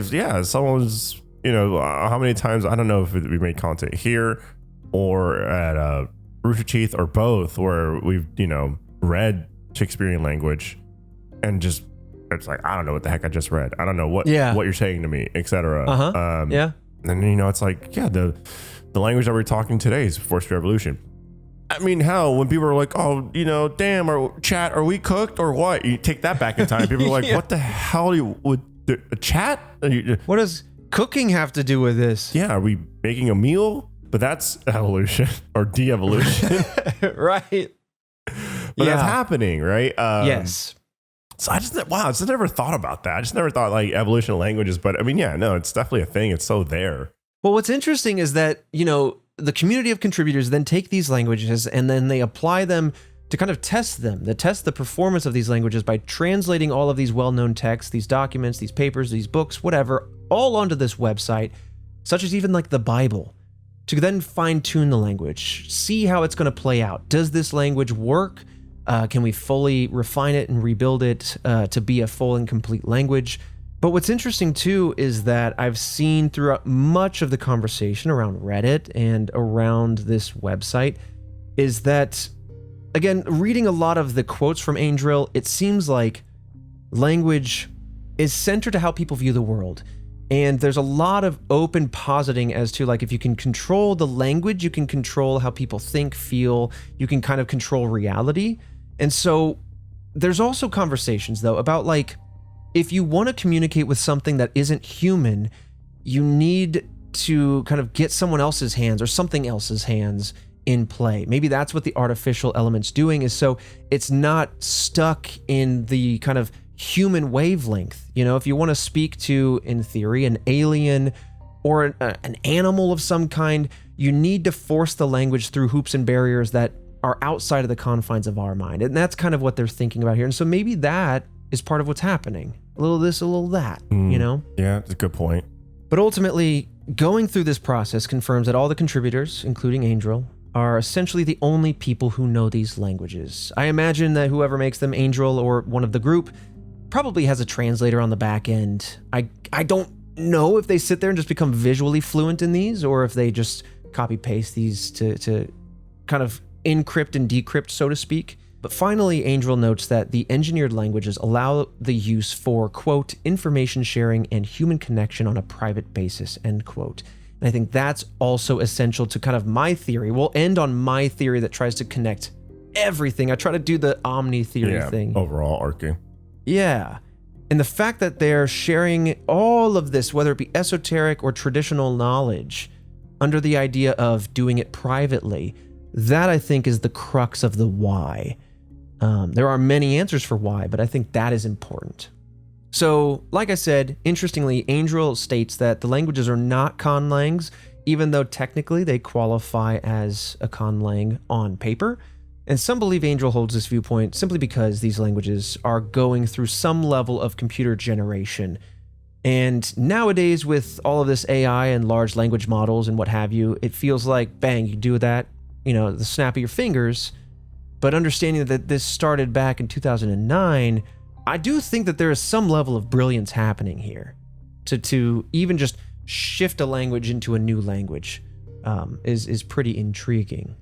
someone's, how many times, I don't know if we made content here or at Rooster Teeth or both, where we've, read Shakespearean language and just, it's like, I don't know what the heck I just read. I don't know what you're saying to me, etc. Yeah. And it's like, the language that we're talking today is forced revolution. I mean, hell, when people are like, oh, damn, or chat, are we cooked or what? You take that back in time. People are like, what the hell would a chat? What does cooking have to do with this? Yeah, are we making a meal? But that's evolution or de-evolution. Right. But that's happening, right? Yes. So I just never thought about that. I just never thought like evolution of languages, but I mean, it's definitely a thing. It's so there. Well, what's interesting is that, the community of contributors then take these languages and then they apply them to kind of test them. They test the performance of these languages by translating all of these well-known texts, these documents, these papers, these books, whatever, all onto this website, such as even like the Bible, to then fine-tune the language, see how it's going to play out. Does this language work? Can we fully refine it and rebuild it to be a full and complete language? But what's interesting too is that I've seen throughout much of the conversation around Reddit and around this website is that, again, reading a lot of the quotes from Angel, it seems like language is centered to how people view the world. And there's a lot of open positing as to, like, if you can control the language, you can control how people think, feel, you can kind of control reality. And so there's also conversations, though, about, like, if you want to communicate with something that isn't human, you need to kind of get someone else's hands or something else's hands in play. Maybe that's what the artificial element's doing, is so it's not stuck in the kind of human wavelength. If you want to speak to, in theory, an alien or an animal of some kind, you need to force the language through hoops and barriers that are outside of the confines of our mind. And that's kind of what they're thinking about here. And so maybe that is part of what's happening. A little this, a little that, Yeah, that's a good point. But ultimately, going through this process confirms that all the contributors, including Angel, are essentially the only people who know these languages. I imagine that whoever makes them, Angel or one of the group, probably has a translator on the back end. I don't know if they sit there and just become visually fluent in these, or if they just copy paste these to kind of encrypt and decrypt, so to speak. But finally, Angel notes that the engineered languages allow the use for, quote, information sharing and human connection on a private basis, end quote. And I think that's also essential to kind of my theory. We'll end on my theory that tries to connect everything. I try to do the omni theory thing. Overall arcing. Yeah. And the fact that they're sharing all of this, whether it be esoteric or traditional knowledge, under the idea of doing it privately, that I think is the crux of the why. There are many answers for why, but I think that is important. So, like I said, interestingly, Angel states that the languages are not conlangs, even though technically they qualify as a conlang on paper. And some believe Angel holds this viewpoint simply because these languages are going through some level of computer generation. And nowadays, with all of this AI and large language models and what have you, it feels like, bang, you do that, the snap of your fingers. But understanding that this started back in 2009, I do think that there is some level of brilliance happening here. To even just shift a language into a new language is pretty intriguing.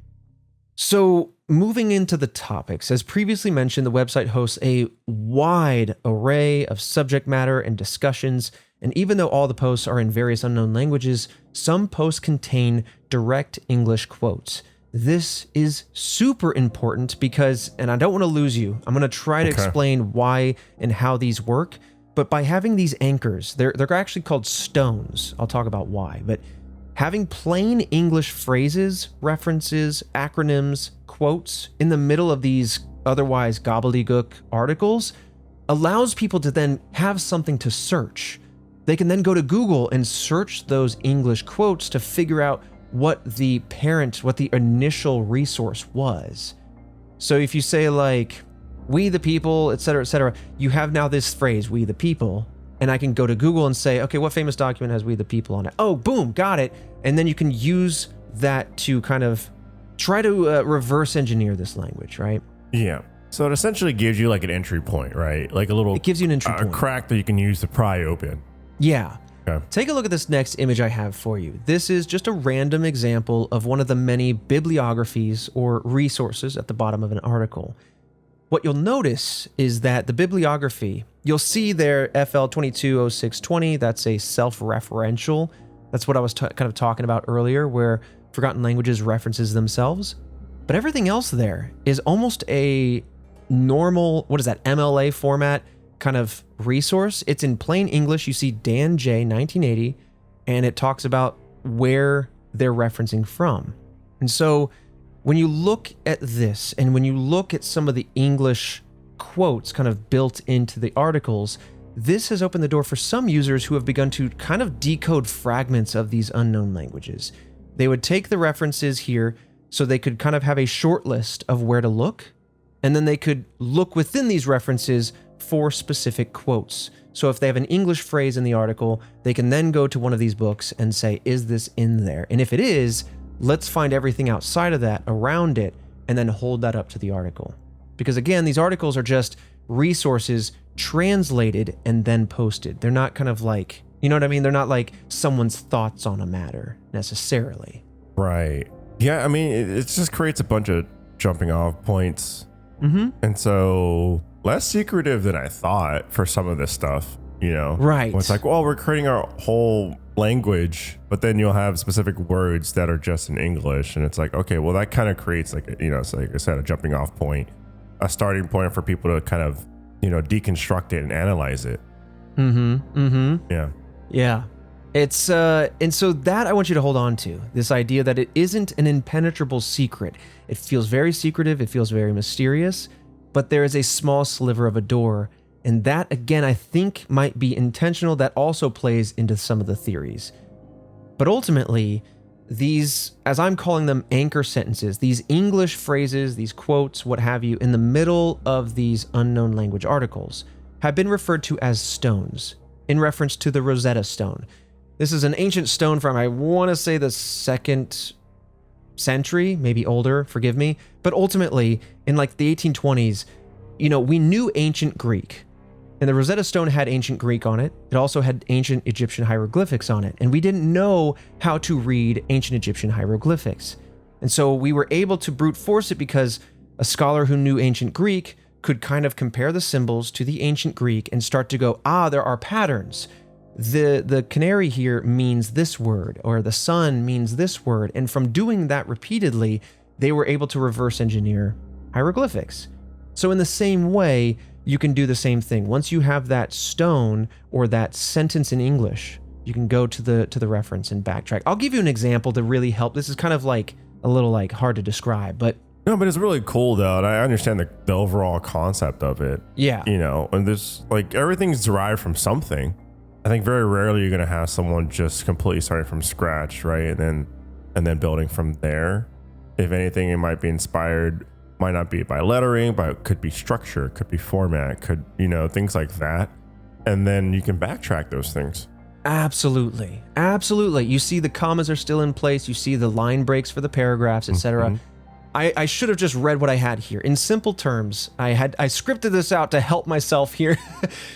So, moving into the topics, as previously mentioned, the website hosts a wide array of subject matter and discussions, and even though all the posts are in various unknown languages, some posts contain direct English quotes. This is super important because, and I don't want to lose you, I'm going to try to explain why and how these work, but by having these anchors, they're actually called stones. I'll talk about why, but having plain English phrases, references, acronyms, quotes in the middle of these otherwise gobbledygook articles allows people to then have something to search. They can then go to Google and search those English quotes to figure out what the initial resource was. So if you say like, we the people, etc., you have now this phrase, we the people, and I can go to Google and say, okay, what famous document has we the people on it? Oh, boom, got it. And then you can use that to kind of try to reverse engineer this language, right? Yeah. So it essentially gives you like an entry point, right? Like it gives you an entry point. A crack that you can use to pry open. Yeah. Okay. Take a look at this next image I have for you. This is just a random example of one of the many bibliographies or resources at the bottom of an article. What you'll notice is that the bibliography, you'll see there FL 220620, that's a self-referential. That's what I was kind of talking about earlier, where Forgotten Languages references themselves. But everything else there is almost a normal, MLA format kind of resource. It's in plain English. You see Dan J, 1980, and it talks about where they're referencing from. And so when you look at this, and when you look at some of the English quotes kind of built into the articles, this has opened the door for some users who have begun to kind of decode fragments of these unknown languages. They would take the references here so they could kind of have a short list of where to look, and then they could look within these references for specific quotes. So if they have an English phrase in the article, they can then go to one of these books and say, is this in there? And if it is, let's find everything outside of that around it and then hold that up to the article. Because again, these articles are just resources translated and then posted. They're not kind of like, you know what I mean? They're not like someone's thoughts on a matter necessarily. Right. Yeah, I mean, it just creates a bunch of jumping off points. Mm-hmm. And so less secretive than I thought for some of this stuff, Right. It's like, well, we're creating our whole language, but then you'll have specific words that are just in English. And it's like, okay, well, that kind of creates like, it's like I said, a jumping off point, a starting point for people to kind of, deconstruct it and analyze it. Mm-hmm. Mm-hmm. Yeah. Yeah. It's, and so that I want you to hold on to, this idea that it isn't an impenetrable secret. It feels very secretive. It feels very mysterious, but there is a small sliver of a door. And that, again, I think might be intentional. That also plays into some of the theories. But ultimately, these, as I'm calling them, anchor sentences, these English phrases, these quotes, what have you, in the middle of these unknown language articles, have been referred to as stones, in reference to the Rosetta Stone. This is an ancient stone from, I want to say, the 2nd century, maybe older, forgive me. But ultimately, in like the 1820s, we knew ancient Greek. And the Rosetta Stone had ancient Greek on it. It also had ancient Egyptian hieroglyphics on it. And we didn't know how to read ancient Egyptian hieroglyphics. And so we were able to brute force it because a scholar who knew ancient Greek could kind of compare the symbols to the ancient Greek and start to go, there are patterns. The canary here means this word, or the sun means this word. And from doing that repeatedly, they were able to reverse engineer hieroglyphics. So in the same way, you can do the same thing. Once you have that stone or that sentence in English, you can go to the reference and backtrack. I'll give you an example to really help. This is kind of like a little like hard to describe, but no, but it's really cool though, and I understand the overall concept of it. Yeah. And there's like everything's derived from something. I think very rarely you're gonna have someone just completely starting from scratch, right? And then building from there. If anything, it might be inspired, might not be by lettering, but it could be structure, could be format, could, things like that. And then you can backtrack those things. Absolutely. Absolutely. You see the commas are still in place. You see the line breaks for the paragraphs, etc. Mm-hmm. I should have just read what I had here. In simple terms, I scripted this out to help myself here.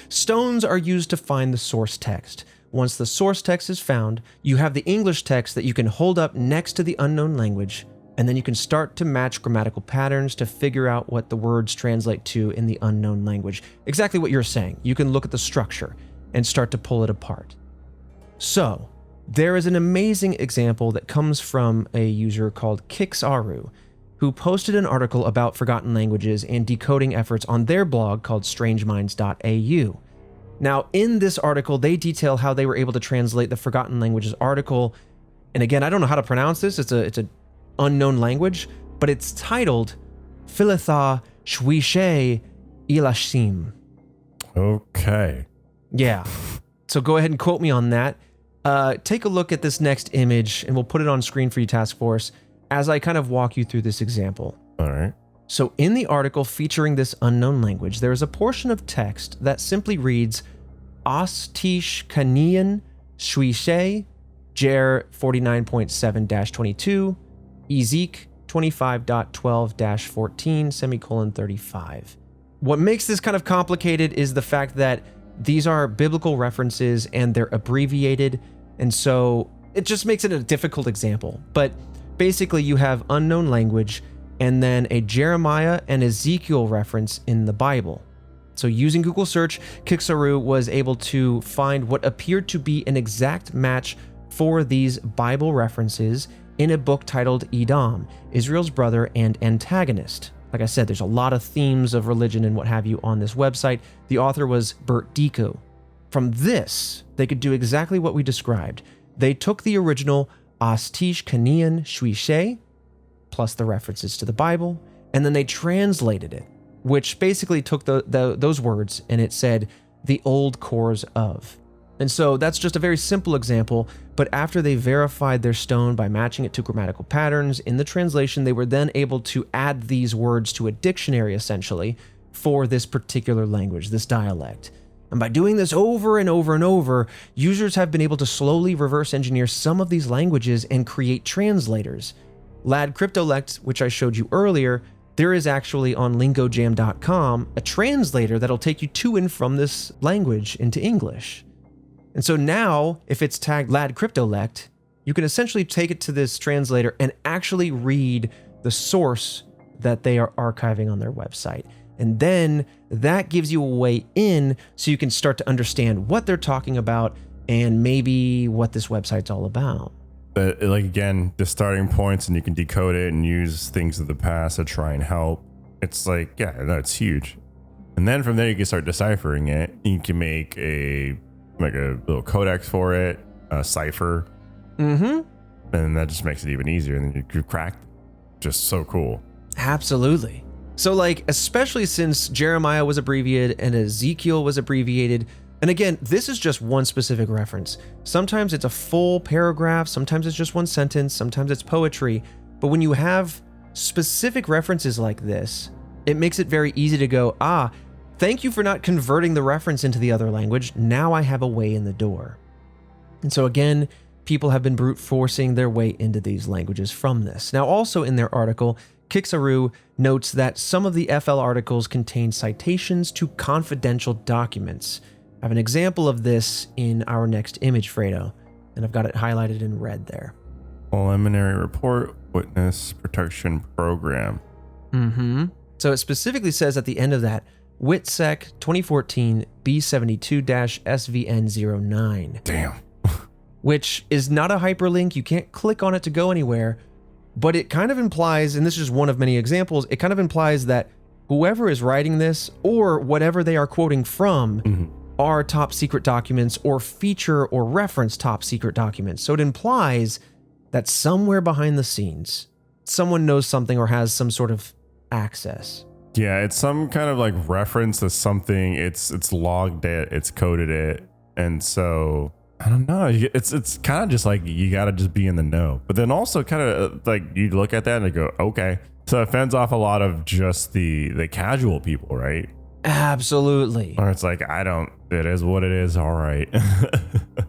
Stones are used to find the source text. Once the source text is found, you have the English text that you can hold up next to the unknown language, and then you can start to match grammatical patterns to figure out what the words translate to in the unknown language. Exactly what you're saying. You can look at the structure and start to pull it apart. So, there is an amazing example that comes from a user called Kixaru, who posted an article about forgotten languages and decoding efforts on their blog called strangeminds.au. Now, in this article, they detail how they were able to translate the Forgotten Languages article. And again, I don't know how to pronounce this. It's an unknown language, but it's titled Philitha Shwishe Ilashim. Okay. Yeah. So go ahead and quote me on that. Take a look at this next image, and we'll put it on screen for you, Task Force, as I kind of walk you through this example. All right. So in the article featuring this unknown language, there is a portion of text that simply reads Ostish Kanian Shwishe Jer 49.7-22 Ezek 25.12-14 35. What makes this kind of complicated is the fact that these are biblical references and they're abbreviated, and so it just makes it a difficult example. But basically you have unknown language and then a Jeremiah and Ezekiel reference in the Bible. So using Google search, Kixaru was able to find what appeared to be an exact match for these Bible references in a book titled Edom, Israel's Brother and Antagonist. Like I said, there's a lot of themes of religion and what have you on this website. The author was Bert Deco. From this, they could do exactly what we described. They took the original Ostish Kanian Shwishe, plus the references to the Bible, and then they translated it, which basically took those words and it said, the old cores of. And so that's just a very simple example, but after they verified their stone by matching it to grammatical patterns in the translation, they were then able to add these words to a dictionary, essentially, for this particular language, this dialect. And by doing this over and over and over, users have been able to slowly reverse engineer some of these languages and create translators. Lad Cryptolect, which I showed you earlier, there is actually on lingojam.com a translator that'll take you to and from this language into English. And so now, if it's tagged Lad Cryptolect, you can essentially take it to this translator and actually read the source that they are archiving on their website. And then that gives you a way in so you can start to understand what they're talking about and maybe what this website's all about. But like, again, the starting points, and you can decode it and use things of the past to try and help. It's like, yeah, no, it's huge. And then from there, you can start deciphering it. You can make a little codex for it, a cipher. Mm-hmm. And that just makes it even easier. And then you cracked. Just so cool. Absolutely. So like, especially since Jeremiah was abbreviated and Ezekiel was abbreviated, and again, this is just one specific reference. Sometimes it's a full paragraph, sometimes it's just one sentence, sometimes it's poetry. But when you have specific references like this, it makes it very easy to go, thank you for not converting the reference into the other language. Now I have a way in the door. And so again, people have been brute forcing their way into these languages from this. Now also in their article, Kixaru notes that some of the FL articles contain citations to confidential documents. I have an example of this in our next image, Fredo, and I've got it highlighted in red there. Preliminary report, witness protection program. So it specifically says at the end of that, WITSEC 2014 B72-SVN09. Damn. Which is not a hyperlink. You can't click on it to go anywhere, but it kind of implies, and this is one of many examples, it kind of implies that whoever is writing this or whatever they are quoting from are top secret documents or feature or reference top secret documents. So it implies that somewhere behind the scenes, someone knows something or has some sort of access. Yeah, it's some kind of like reference to something. It's logged it, it's coded it, and so I don't know. It's kind of just like you got to just be in the know. But then also kind of like you look at that and go, okay. So it fends off a lot of just the casual people, right? Absolutely. Or it's like, it is what it is. All right.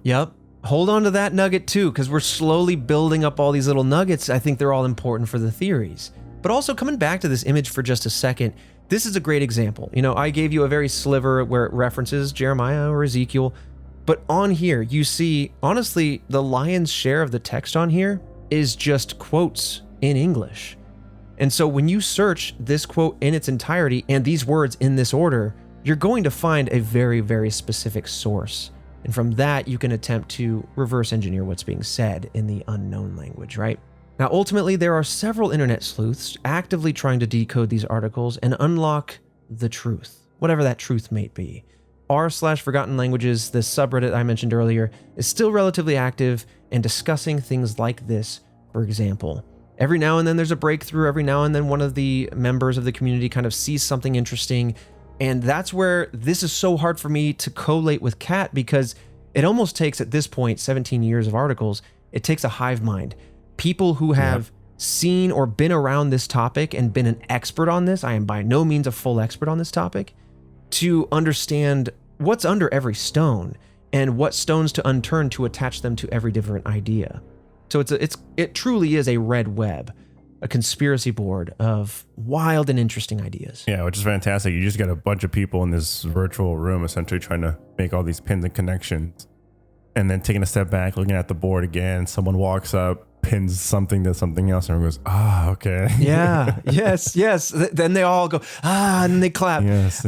Yep. Hold on to that nugget too, because we're slowly building up all these little nuggets. I think they're all important for the theories. But also coming back to this image for just a second, this is a great example. You know, I gave you a very sliver where it references Jeremiah or Ezekiel, but on here you see, honestly, the lion's share of the text on here is just quotes in English. And so when you search this quote in its entirety and these words in this order, you're going to find a very, very specific source. And from that, you can attempt to reverse engineer what's being said in the unknown language, right? Now, ultimately, there are several internet sleuths actively trying to decode these articles and unlock the truth, whatever that truth may be. r/Forgotten Languages, the subreddit I mentioned earlier, is still relatively active and discussing things like this, for example. Every now and then there's a breakthrough. Every now and then one of the members of the community kind of sees something interesting. And that's where this is so hard for me to collate with Kat, because it almost takes, at this point, 17 years of articles, it takes a hive mind. People who have seen or been around this topic and been an expert on this, I am by no means a full expert on this topic, to understand what's under every stone and what stones to unturn to attach them to every different idea. So it truly is a red web, a conspiracy board of wild and interesting ideas. Yeah, which is fantastic. You just got a bunch of people in this virtual room essentially trying to make all these pins and connections. And then taking a step back, looking at the board again, someone walks up, pins something to something else, and goes, okay. Yeah, yes. Then they all go, and they clap. Yes.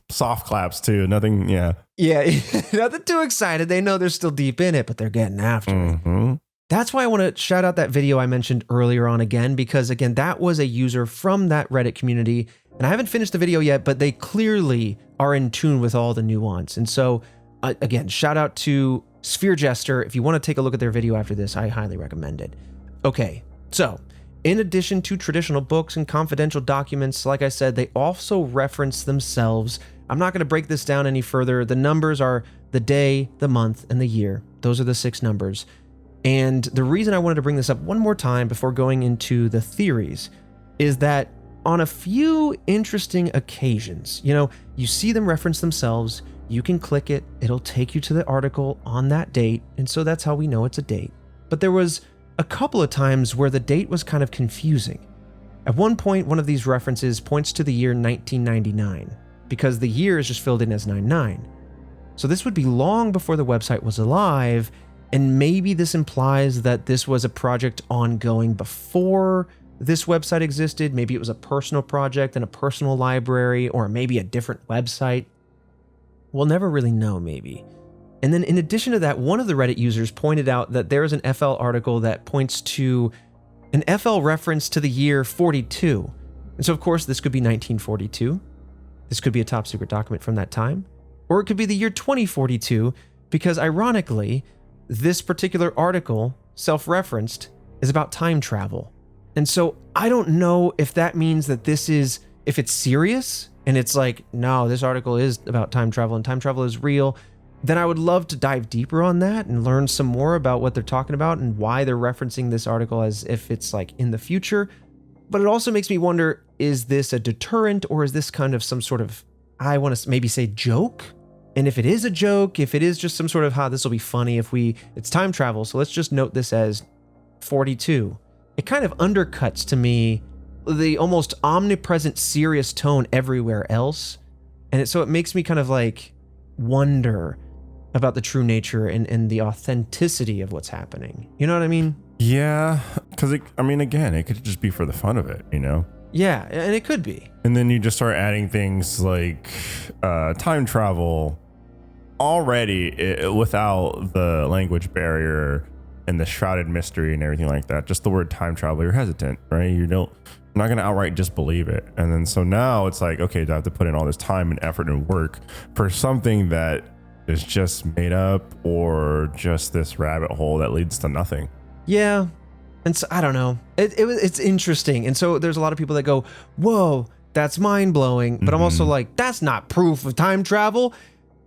Soft claps too. Nothing, yeah. Yeah, nothing too excited. They know they're still deep in it, but they're getting after it. That's why I want to shout out that video I mentioned earlier on again, because again, that was a user from that Reddit community, and I haven't finished the video yet, but they clearly are in tune with all the nuance. And so again, shout out to Sphere Jester. If you want to take a look at their video after this, I highly recommend it. Okay, so in addition to traditional books and confidential documents, like I said, they also reference themselves. I'm not going to break this down any further. The numbers are the day, the month, and the year. Those are the 6 numbers. And the reason I wanted to bring this up one more time before going into the theories is that on a few interesting occasions, you see them reference themselves, you can click it, it'll take you to the article on that date, and so that's how we know it's a date. But there was a couple of times where the date was kind of confusing. At one point, one of these references points to the year 1999, because the year is just filled in as 99. So this would be long before the website was alive, and maybe this implies that this was a project ongoing before this website existed. Maybe it was a personal project in a personal library, or maybe a different website. We'll never really know, maybe. And then in addition to that, one of the Reddit users pointed out that there is an FL article that points to an FL reference to the year 42. And so of course this could be 1942. This could be a top secret document from that time. Or it could be the year 2042, because ironically, this particular article, self-referenced, is about time travel. And so I don't know if that means that if it's serious, and it's like, no, this article is about time travel and time travel is real, then I would love to dive deeper on that and learn some more about what they're talking about and why they're referencing this article as if it's like in the future. But it also makes me wonder, is this a deterrent, or is this kind of some sort of, I want to maybe say, joke? And if it is a joke, if it is just some sort of, this will be funny it's time travel, so let's just note this as 42. It kind of undercuts to me the almost omnipresent serious tone everywhere else. And so it makes me kind of like wonder about the true nature and the authenticity of what's happening. You know what I mean? Yeah, because again, it could just be for the fun of it, you know? Yeah, and it could be. And then you just start adding things like time travel already without the language barrier and the shrouded mystery and everything like that. Just the word time travel, you're hesitant, right? You're not going to outright disbelieve it. And then so now it's like, okay, do I have to put in all this time and effort and work for something that is just made up, or just this rabbit hole that leads to nothing? Yeah. And so I don't know. It's interesting. And so there's a lot of people that go, whoa, that's mind blowing. But I'm also like, that's not proof of time travel.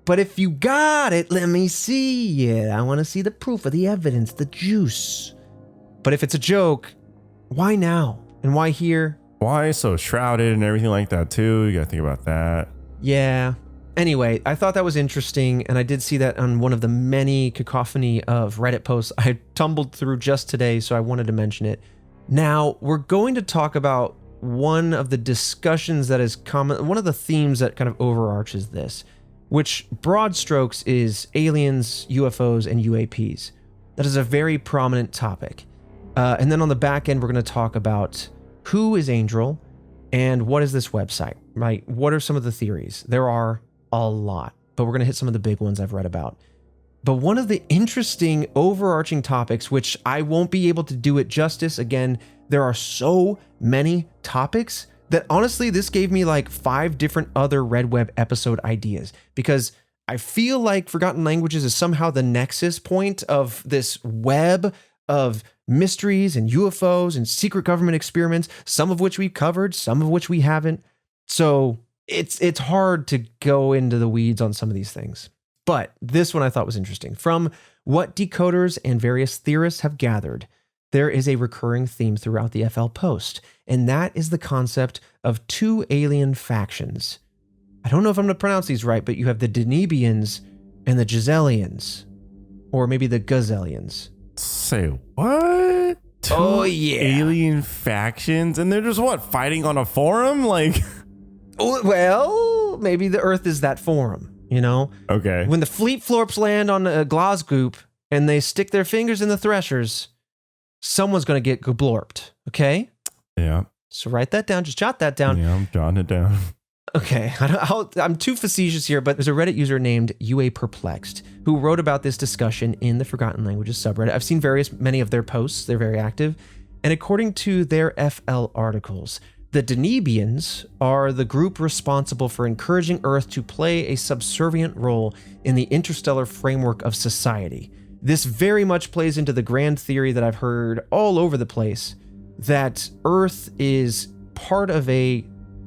But if you got it, let me see it. I want to see the proof of the evidence, the juice. But if it's a joke, why now? And why here? Why so shrouded and everything like that too? You got to think about that. Yeah. Anyway, I thought that was interesting, and I did see that on one of the many cacophony of Reddit posts I tumbled through just today, so I wanted to mention it. Now, we're going to talk about one of the discussions that is common, one of the themes that kind of overarches this, which broad strokes is aliens, UFOs, and UAPs. That is a very prominent topic. And then on the back end, we're going to talk about who is Angel and what is this website, right? What are some of the theories? There are a lot, but we're going to hit some of the big ones I've read about. But one of the interesting overarching topics, which I won't be able to do it justice, again, there are so many topics that honestly, this gave me like 5 different other Red Web episode ideas, because I feel like Forgotten Languages is somehow the nexus point of this web of mysteries and UFOs and secret government experiments, some of which we've covered, some of which we haven't. So it's hard to go into the weeds on some of these things. But this one I thought was interesting. From what decoders and various theorists have gathered, there is a recurring theme throughout the FL post, and that is the concept of 2 alien factions. I don't know if I'm going to pronounce these right, but you have the Denebians and the Giselians, or maybe the Gazelians. Say what? 2 alien factions, and they're just fighting on a forum? Like, well, maybe the Earth is that forum, you know? Okay. When the fleet florps land on a Glasgoop and they stick their fingers in the threshers, someone's going to get gablorped, okay? Yeah. So write that down. Just jot that down. Yeah, I'm jotting it down. Okay. I'm too facetious here, but there's a Reddit user named UA Perplexed who wrote about this discussion in the Forgotten Languages subreddit. I've seen many of their posts. They're very active. And according to their FL articles, the Denebians are the group responsible for encouraging Earth to play a subservient role in the interstellar framework of society. This very much plays into the grand theory that I've heard all over the place, that Earth is part of a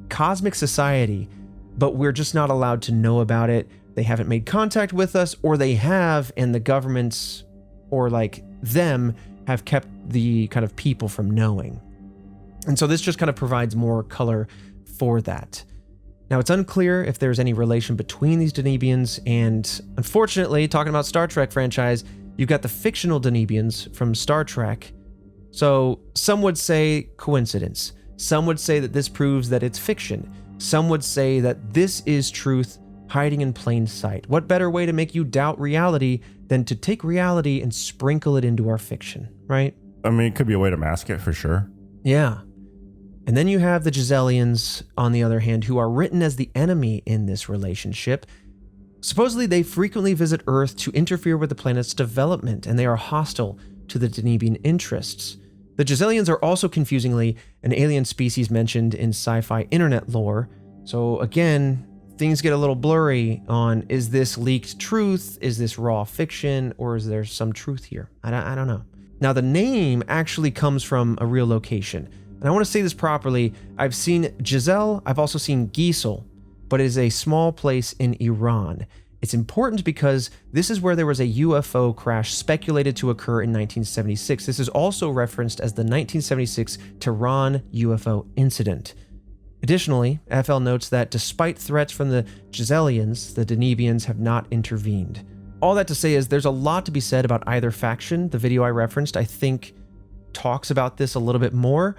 cosmic society, but we're just not allowed to know about it. They haven't made contact with us, or they have, and the governments, or like them, have kept the kind of people from knowing. And so this just kind of provides more color for that. Now, it's unclear if there's any relation between these Denebians, and unfortunately, talking about Star Trek franchise, you've got the fictional Denebians from Star Trek. So some would say coincidence. Some would say that this proves that it's fiction. Some would say that this is truth hiding in plain sight. What better way to make you doubt reality than to take reality and sprinkle it into our fiction, right? I mean, it could be a way to mask it for sure. Yeah. And then you have the Giselians, on the other hand, who are written as the enemy in this relationship. Supposedly, they frequently visit Earth to interfere with the planet's development, and they are hostile to the Denebian interests. The Giselians are also confusingly an alien species mentioned in sci-fi internet lore. So again, things get a little blurry on, is this leaked truth? Is this raw fiction? Or is there some truth here? I don't know. Now, the name actually comes from a real location. And I want to say this properly. I've seen Giselle, I've also seen Gisel, but it is a small place in Iran. It's important because this is where there was a UFO crash speculated to occur in 1976. This is also referenced as the 1976 Tehran UFO incident. Additionally, FL notes that despite threats from the Giselians, the Denebians have not intervened. All that to say is there's a lot to be said about either faction. The video I referenced, I think, talks about this a little bit more,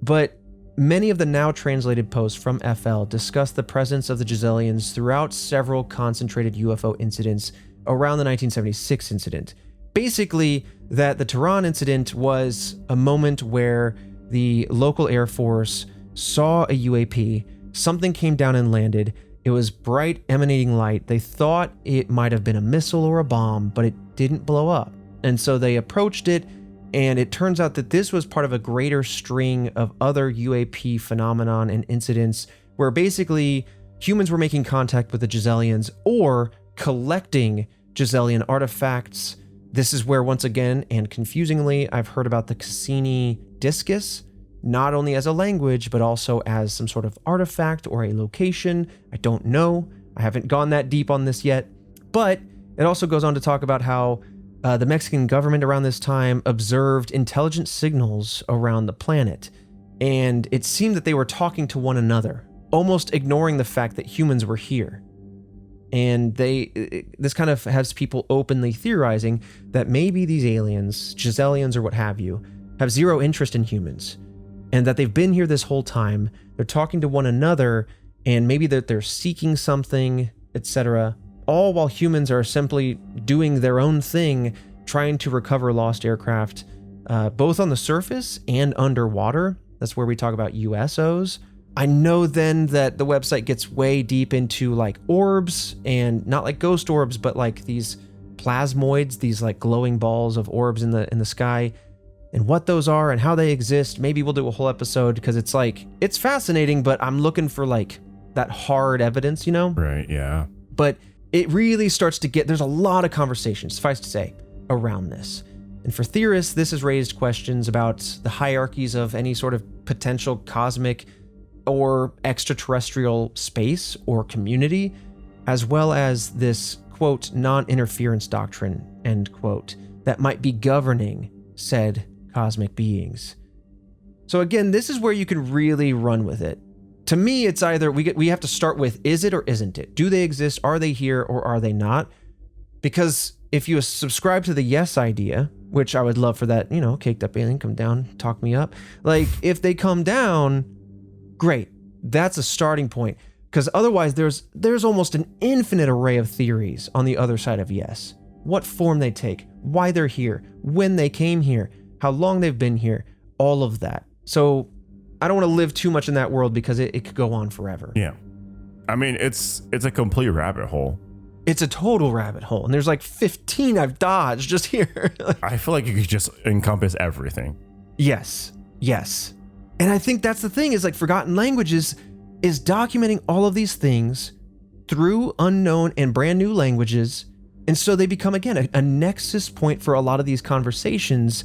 but Many of the now translated posts from FL discuss the presence of the Giselians throughout several concentrated UFO incidents around the 1976 incident. Basically, that the Tehran incident was a moment where the local Air Force saw a UAP, something came down and landed. It was bright, emanating light. They thought it might have been a missile or a bomb, but it didn't blow up. And so they approached it, and it turns out that this was part of a greater string of other UAP phenomenon and incidents where basically humans were making contact with the Giselians or collecting Giselian artifacts. This is where, once again, and confusingly, I've heard about the Cassini discus, not only as a language, but also as some sort of artifact or a location. I don't know. I haven't gone that deep on this yet. But it also goes on to talk about how the Mexican government around this time observed intelligent signals around the planet. And it seemed that they were talking to one another, almost ignoring the fact that humans were here. And this kind of has people openly theorizing that maybe these aliens, Giselians or what have you, have zero interest in humans, and that they've been here this whole time. They're talking to one another, and maybe that they're seeking something, etc., all while humans are simply doing their own thing, trying to recover lost aircraft, both on the surface and underwater. That's where we talk about USOs. I know then that the website gets way deep into like orbs, and not like ghost orbs, but like these plasmoids, these like glowing balls of orbs in the sky, and what those are and how they exist. Maybe we'll do a whole episode, because it's like, it's fascinating, but I'm looking for like that hard evidence, you know? Right, yeah. But it really starts to get, there's a lot of conversation, suffice to say, around this. And for theorists, this has raised questions about the hierarchies of any sort of potential cosmic or extraterrestrial space or community, as well as this, quote, non-interference doctrine, end quote, that might be governing said cosmic beings. So again, this is where you can really run with it. To me, it's either we have to start with, is it or isn't it? Do they exist? Are they here or are they not? Because if you subscribe to the yes idea, which I would love for that, you know, caked up alien, come down, talk me up. Like, if they come down, great. That's a starting point. Because otherwise, there's almost an infinite array of theories on the other side of yes. What form they take, why they're here, when they came here, how long they've been here, all of that. So I don't want to live too much in that world, because it could go on forever. Yeah. I mean, it's a complete rabbit hole. It's a total rabbit hole. And there's like 15 I've dodged just here. I feel like you could just encompass everything. Yes. Yes. And I think that's the thing, is like Forgotten Languages is documenting all of these things through unknown and brand new languages. And so they become, again, a nexus point for a lot of these conversations.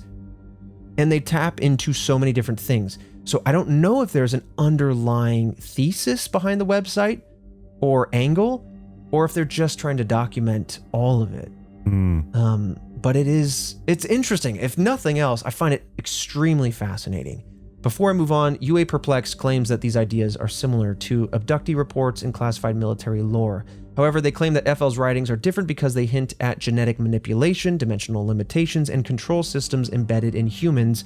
And they tap into so many different things. So I don't know if there's an underlying thesis behind the website or angle, or if they're just trying to document all of it. But it's interesting. If nothing else, I find it extremely fascinating. Before I move on, UA Perplex claims that these ideas are similar to abductee reports and classified military lore. However, they claim that FL's writings are different because they hint at genetic manipulation, dimensional limitations, and control systems embedded in humans.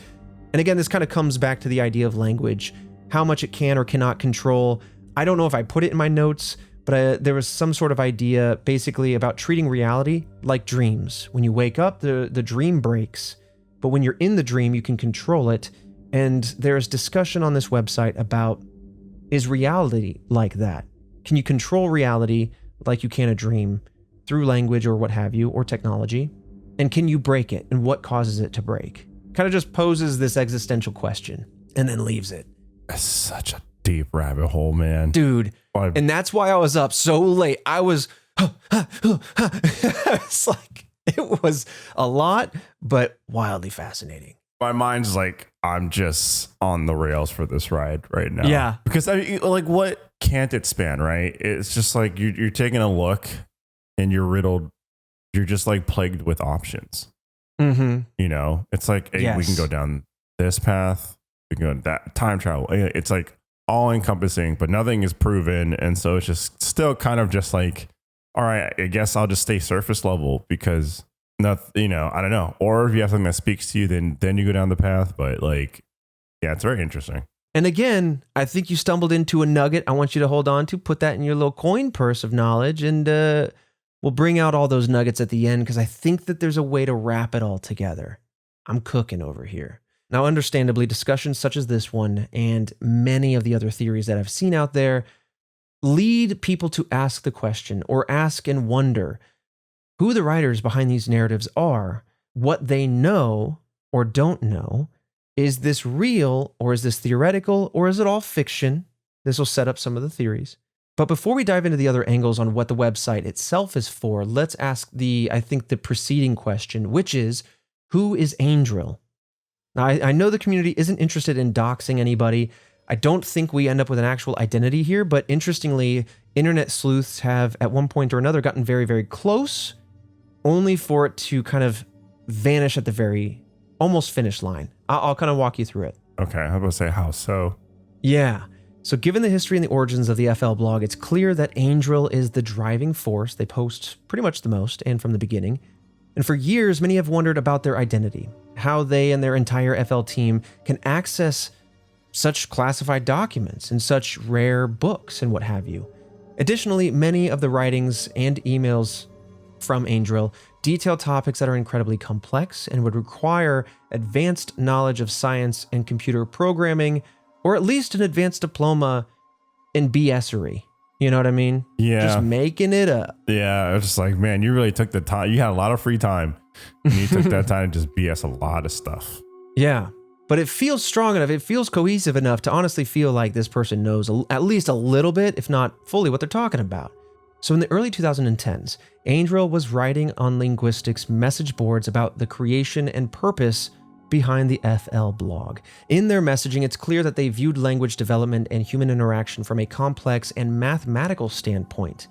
And again, this kind of comes back to the idea of language, how much it can or cannot control. I don't know if I put it in my notes, but there was some sort of idea basically about treating reality like dreams. When you wake up, the dream breaks, but when you're in the dream, you can control it. And there's discussion on this website about, is reality like that? Can you control reality like you can a dream through language or what have you, or technology? And can you break it? And what causes it to break? Kind of just poses this existential question and then leaves it. That's such a deep rabbit hole, man. Dude. And that's why I was up so late. I was, it's like, it was a lot, but wildly fascinating. My mind's like, I'm just on the rails for this ride right now. Yeah. Because I mean, like, what can't it span, right? It's just like you're taking a look and you're riddled. You're just like plagued with options. Mm-hmm. You know, it's like, hey, we can go down this path. We can go that time travel. It's like all encompassing, but nothing is proven. And so it's just still kind of just like, all right, I guess I'll just stay surface level because nothing, you know, I don't know. Or if you have something that speaks to you, then you go down the path. But like, yeah, it's very interesting. And again, I think you stumbled into a nugget I want you to hold on to. Put that in your little coin purse of knowledge, and we'll bring out all those nuggets at the end because I think that there's a way to wrap it all together. I'm cooking over here. Now, understandably, discussions such as this one and many of the other theories that I've seen out there lead people to ask the question or ask and wonder who the writers behind these narratives are, what they know or don't know. Is this real, or is this theoretical, or is it all fiction? This will set up some of the theories. But before we dive into the other angles on what the website itself is for, let's ask the preceding question, which is, who is Angel? Now, I know the community isn't interested in doxing anybody. I don't think we end up with an actual identity here, but interestingly, internet sleuths have at one point or another gotten very, very close, only for it to kind of vanish at the very almost finish line. I'll kind of walk you through it. Okay, I'm going to say how so. Yeah. So given the history and the origins of the FL blog, it's clear that Angel is the driving force. They post pretty much the most and from the beginning. And for years, many have wondered about their identity, how they and their entire FL team can access such classified documents and such rare books and what have you. Additionally, many of the writings and emails from Angel detail topics that are incredibly complex and would require advanced knowledge of science and computer programming, or at least an advanced diploma in BS-ery. You know what I mean? Yeah. Just making it up. Yeah, it's just like, man, you really took the time. You had a lot of free time. And you took that time to just BS a lot of stuff. Yeah. But it feels strong enough. It feels cohesive enough to honestly feel like this person knows at least a little bit, if not fully, what they're talking about. So in the early 2010s, Angel was writing on linguistics message boards about the creation and purpose behind the FL blog. In their messaging, it's clear that they viewed language development and human interaction from a complex and mathematical standpoint,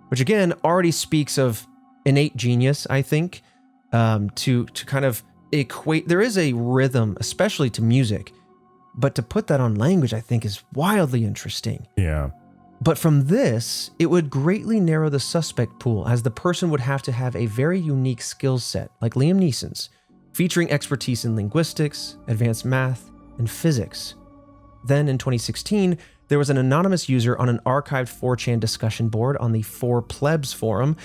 which again already speaks of innate genius, I think, to kind of equate. There is a rhythm, especially to music, but to put that on language, I think, is wildly interesting. Yeah. But from this, it would greatly narrow the suspect pool, as the person would have to have a very unique skill set, like Liam Neeson's, featuring expertise in linguistics, advanced math, and physics. Then in 2016, there was an anonymous user on an archived 4chan discussion board on the 4Plebs forum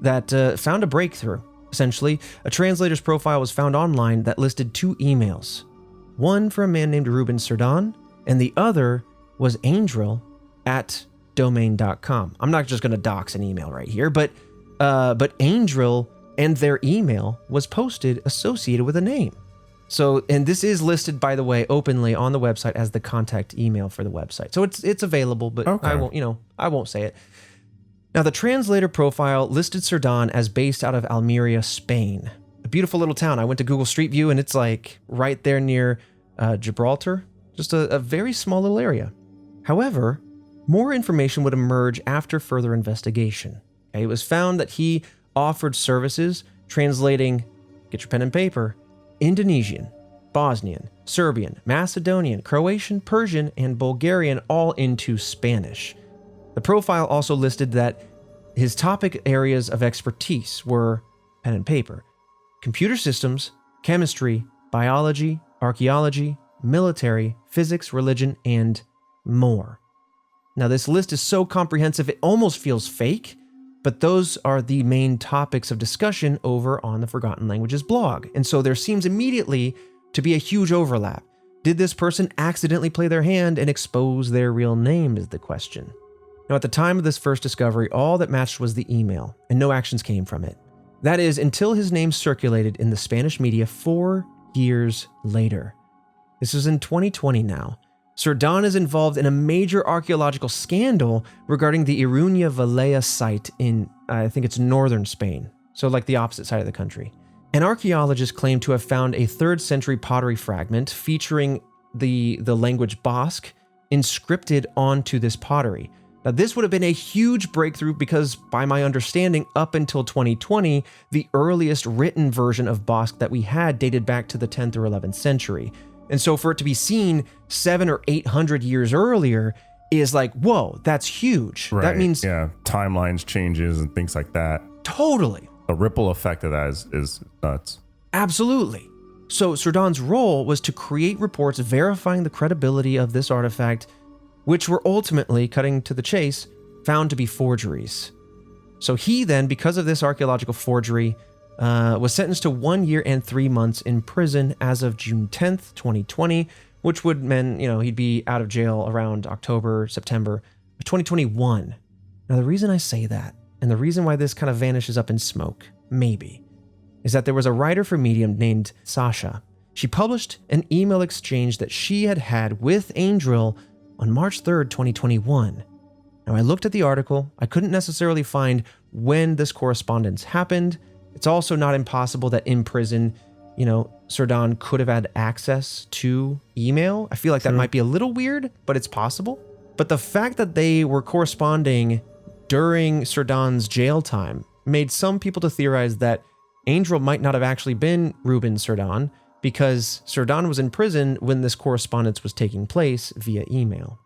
that found a breakthrough. Essentially, a translator's profile was found online that listed 2 emails. One for a man named Ruben Serdan, and the other was Angel at domain.com. I'm not just going to dox an email right here, but Angel and their email was posted associated with a name. So, and this is listed, by the way, openly on the website as the contact email for the website. So it's available, but okay. I won't say it. Now, the translator profile listed Serdan as based out of Almeria, Spain. A beautiful little town. I went to Google Street View and it's like right there near Gibraltar. Just a very small little area. However, more information would emerge after further investigation. Okay, it was found that he offered services translating, get your pen and paper, Indonesian, Bosnian, Serbian, Macedonian, Croatian, Persian, and Bulgarian all into Spanish. The profile also listed that his topic areas of expertise were pen and paper, computer systems, chemistry, biology, archaeology, military, physics, religion, and more. Now, this list is so comprehensive it almost feels fake, but those are the main topics of discussion over on the Forgotten Languages blog. And so there seems immediately to be a huge overlap. Did this person accidentally play their hand and expose their real name is the question. Now, at the time of this first discovery, all that matched was the email, and no actions came from it. That is, until his name circulated in the Spanish media 4 years later. This is in 2020 now. Serdan is involved in a major archaeological scandal regarding the Iruña Valea site in, I think it's northern Spain, so like the opposite side of the country. An archaeologist claimed to have found a 3rd century pottery fragment featuring the language Basque inscripted onto this pottery. Now, this would have been a huge breakthrough because, by my understanding, up until 2020, the earliest written version of Basque that we had dated back to the 10th or 11th century. And so for it to be seen 700 or 800 years earlier is like, whoa, that's huge. Right. That means... yeah, timelines changes and things like that. Totally. The ripple effect of that is nuts. Absolutely. So Sirdan's role was to create reports verifying the credibility of this artifact, which were ultimately, cutting to the chase, found to be forgeries. So he then, because of this archaeological forgery, was sentenced to 1 year and 3 months in prison as of June 10th, 2020, which would mean, he'd be out of jail around October, September of 2021. Now, the reason I say that, and the reason why this kind of vanishes up in smoke, maybe, is that there was a writer for Medium named Sasha. She published an email exchange that she had had with Angel on March 3rd, 2021. Now, I looked at the article. I couldn't necessarily find when this correspondence happened. It's also not impossible that in prison, Sirdan could have had access to email. I feel like that might be a little weird, but it's possible. But the fact that they were corresponding during Sirdan's jail time made some people to theorize that Angel might not have actually been Ruben Sirdan, because Sirdan was in prison when this correspondence was taking place via email.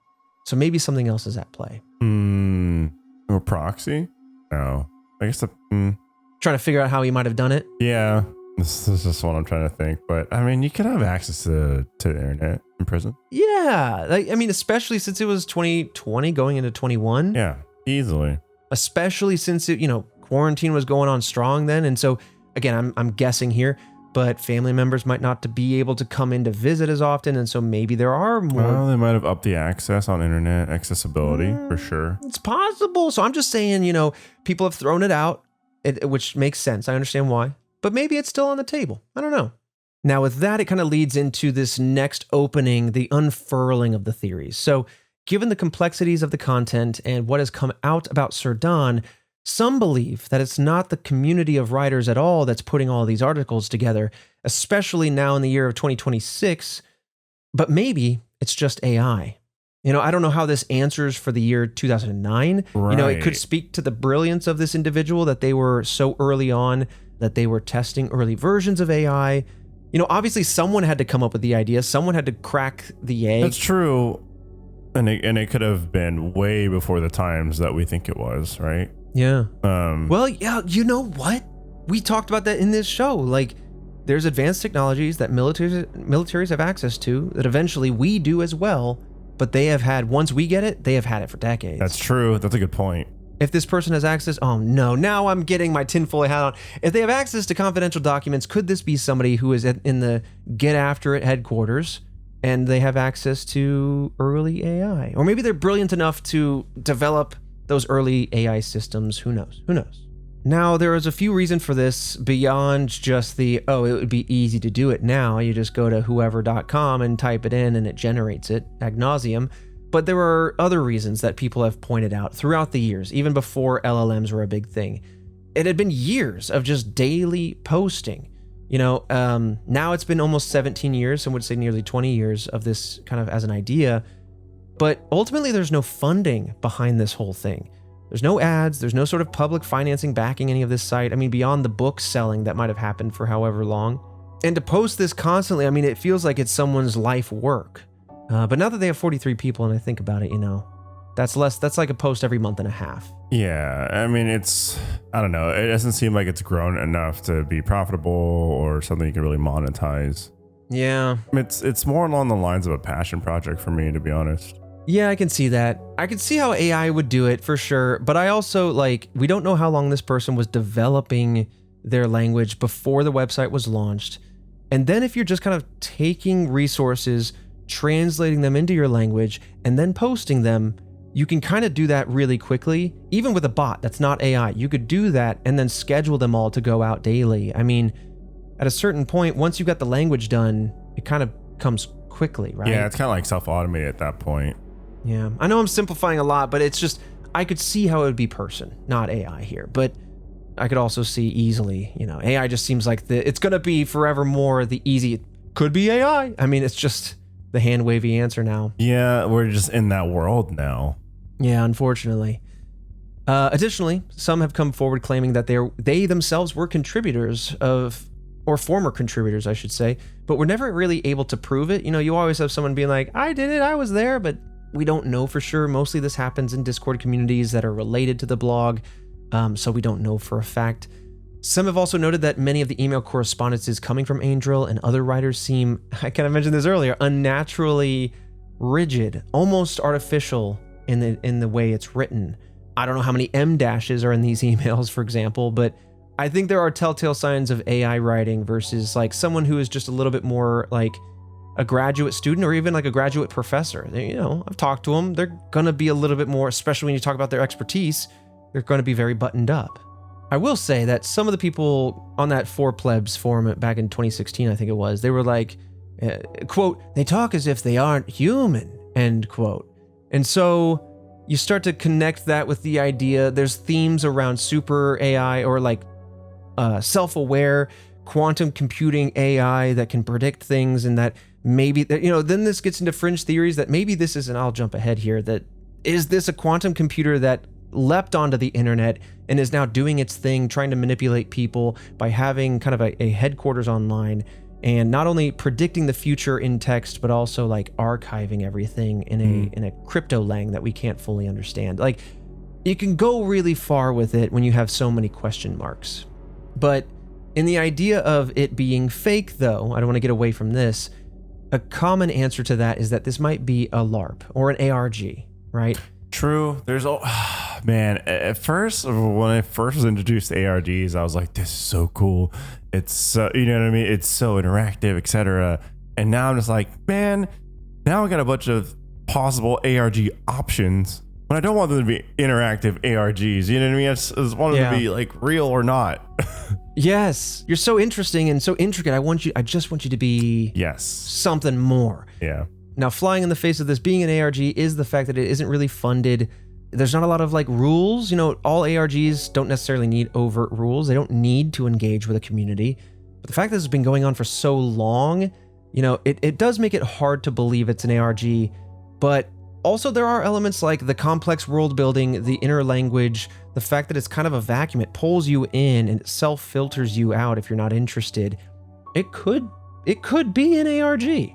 So maybe something else is at play. Or proxy? No. I guess Trying to figure out how he might have done it. Yeah. This is just what I'm trying to think. But I mean, you could have access to the internet in prison. Yeah. Especially since it was 2020 going into 21. Yeah, easily. Especially since quarantine was going on strong then. And so again, I'm guessing here, but family members might not be able to come in to visit as often. And so maybe there are more. Well, they might have upped the access on internet accessibility for sure. It's possible. So I'm just saying, people have thrown it out, which makes sense. I understand why, but maybe it's still on the table. I don't know. Now with that, it kind of leads into this next opening, the unfurling of the theories. So given the complexities of the content and what has come out about Sirdan, some believe that it's not the community of writers at all that's putting all these articles together, especially now in the year of 2026, but maybe it's just AI. I don't know how this answers for the year 2009. Right. It could speak to the brilliance of this individual that they were so early on, that they were testing early versions of AI. Obviously someone had to come up with the idea. Someone had to crack the egg. That's true. And it could have been way before the times that we think it was, right? Yeah. Well, yeah, you know what? We talked about that in this show. There's advanced technologies that militaries have access to that eventually we do as well, but they have had, once we get it, they have had it for decades. That's true. That's a good point. If this person has access, oh no, now I'm getting my tinfoil hat on. If they have access to confidential documents, could this be somebody who is in the Get After It headquarters and they have access to early AI? Or maybe they're brilliant enough to develop those early AI systems. Who knows? Now, there is a few reasons for this beyond just it would be easy to do it now. You just go to whoever.com and type it in and it generates it ad nauseum. But there are other reasons that people have pointed out throughout the years, even before LLMs were a big thing. It had been years of just daily posting. Now it's been almost 17 years, some would say nearly 20 years of this kind of as an idea. But ultimately, there's no funding behind this whole thing. There's no ads. There's no sort of public financing backing any of this site. Beyond the book selling that might have happened for however long. And to post this constantly, it feels like it's someone's life work. But now that they have 43 people and I think about it, that's like a post every month and a half. Yeah. I don't know. It doesn't seem like it's grown enough to be profitable or something you can really monetize. Yeah. It's more along the lines of a passion project for me, to be honest. Yeah, I can see that. I can see how AI would do it for sure. But I also we don't know how long this person was developing their language before the website was launched. And then if you're just kind of taking resources, translating them into your language, and then posting them, you can kind of do that really quickly. Even with a bot that's not AI, you could do that and then schedule them all to go out daily. At a certain point, once you've got the language done, it kind of comes quickly, right? Yeah, it's kind of like self-automated at that point. Yeah, I know I'm simplifying a lot, but it's just, I could see how it would be person, not AI here. But I could also see easily, AI just seems like it's going to be forevermore the easy, it could be AI. It's just the hand-wavy answer now. Yeah, we're just in that world now. Yeah, unfortunately. Additionally, some have come forward claiming that they themselves were contributors or former contributors, I should say, but were never really able to prove it. You always have someone being like, I did it, I was there, but we don't know for sure. Mostly this happens in Discord communities that are related to the blog, so we don't know for a fact. Some have also noted that many of the email correspondences coming from Angel and other writers seem, I kind of mentioned this earlier, unnaturally rigid, almost artificial in the way it's written. I don't know how many M dashes are in these emails, for example, but I think there are telltale signs of AI writing versus like someone who is just a little bit more like a graduate student or even like a graduate professor. I've talked to them. They're going to be a little bit more, especially when you talk about their expertise, they're going to be very buttoned up. I will say that some of the people on that 4Plebs forum back in 2016, I think it was, they were like, quote, they talk as if they aren't human, end quote. And so you start to connect that with the idea there's themes around super AI or like self-aware quantum computing AI that can predict things, and that maybe, then this gets into fringe theories that maybe this is, and I'll jump ahead here, that is this a quantum computer that leapt onto the internet and is now doing its thing, trying to manipulate people by having kind of a headquarters online and not only predicting the future in text, but also like archiving everything in a crypto lang that we can't fully understand. Like, you can go really far with it when you have so many question marks. But in the idea of it being fake, though, I don't want to get away from this. A common answer to that is that this might be a LARP or an ARG, right? True. There's man, at first, when I first was introduced to ARGs, I was like, this is so cool. It's so, you know what I mean? It's so interactive, etc. And now I'm just like, man, now I got a bunch of possible ARG options, but I don't want them to be interactive ARGs. You know what I mean? I just want them to be like real or not. Yes. You're so interesting and so intricate. I just want you to be something more. Yeah. Now, flying in the face of this being an ARG is the fact that it isn't really funded. There's not a lot of like rules. All ARGs don't necessarily need overt rules. They don't need to engage with a community. But the fact that this has been going on for so long, it does make it hard to believe it's an ARG. But also there are elements like the complex world building, the inner language, the fact that it's kind of a vacuum. It pulls you in and it self-filters you out if you're not interested. It could be an ARG.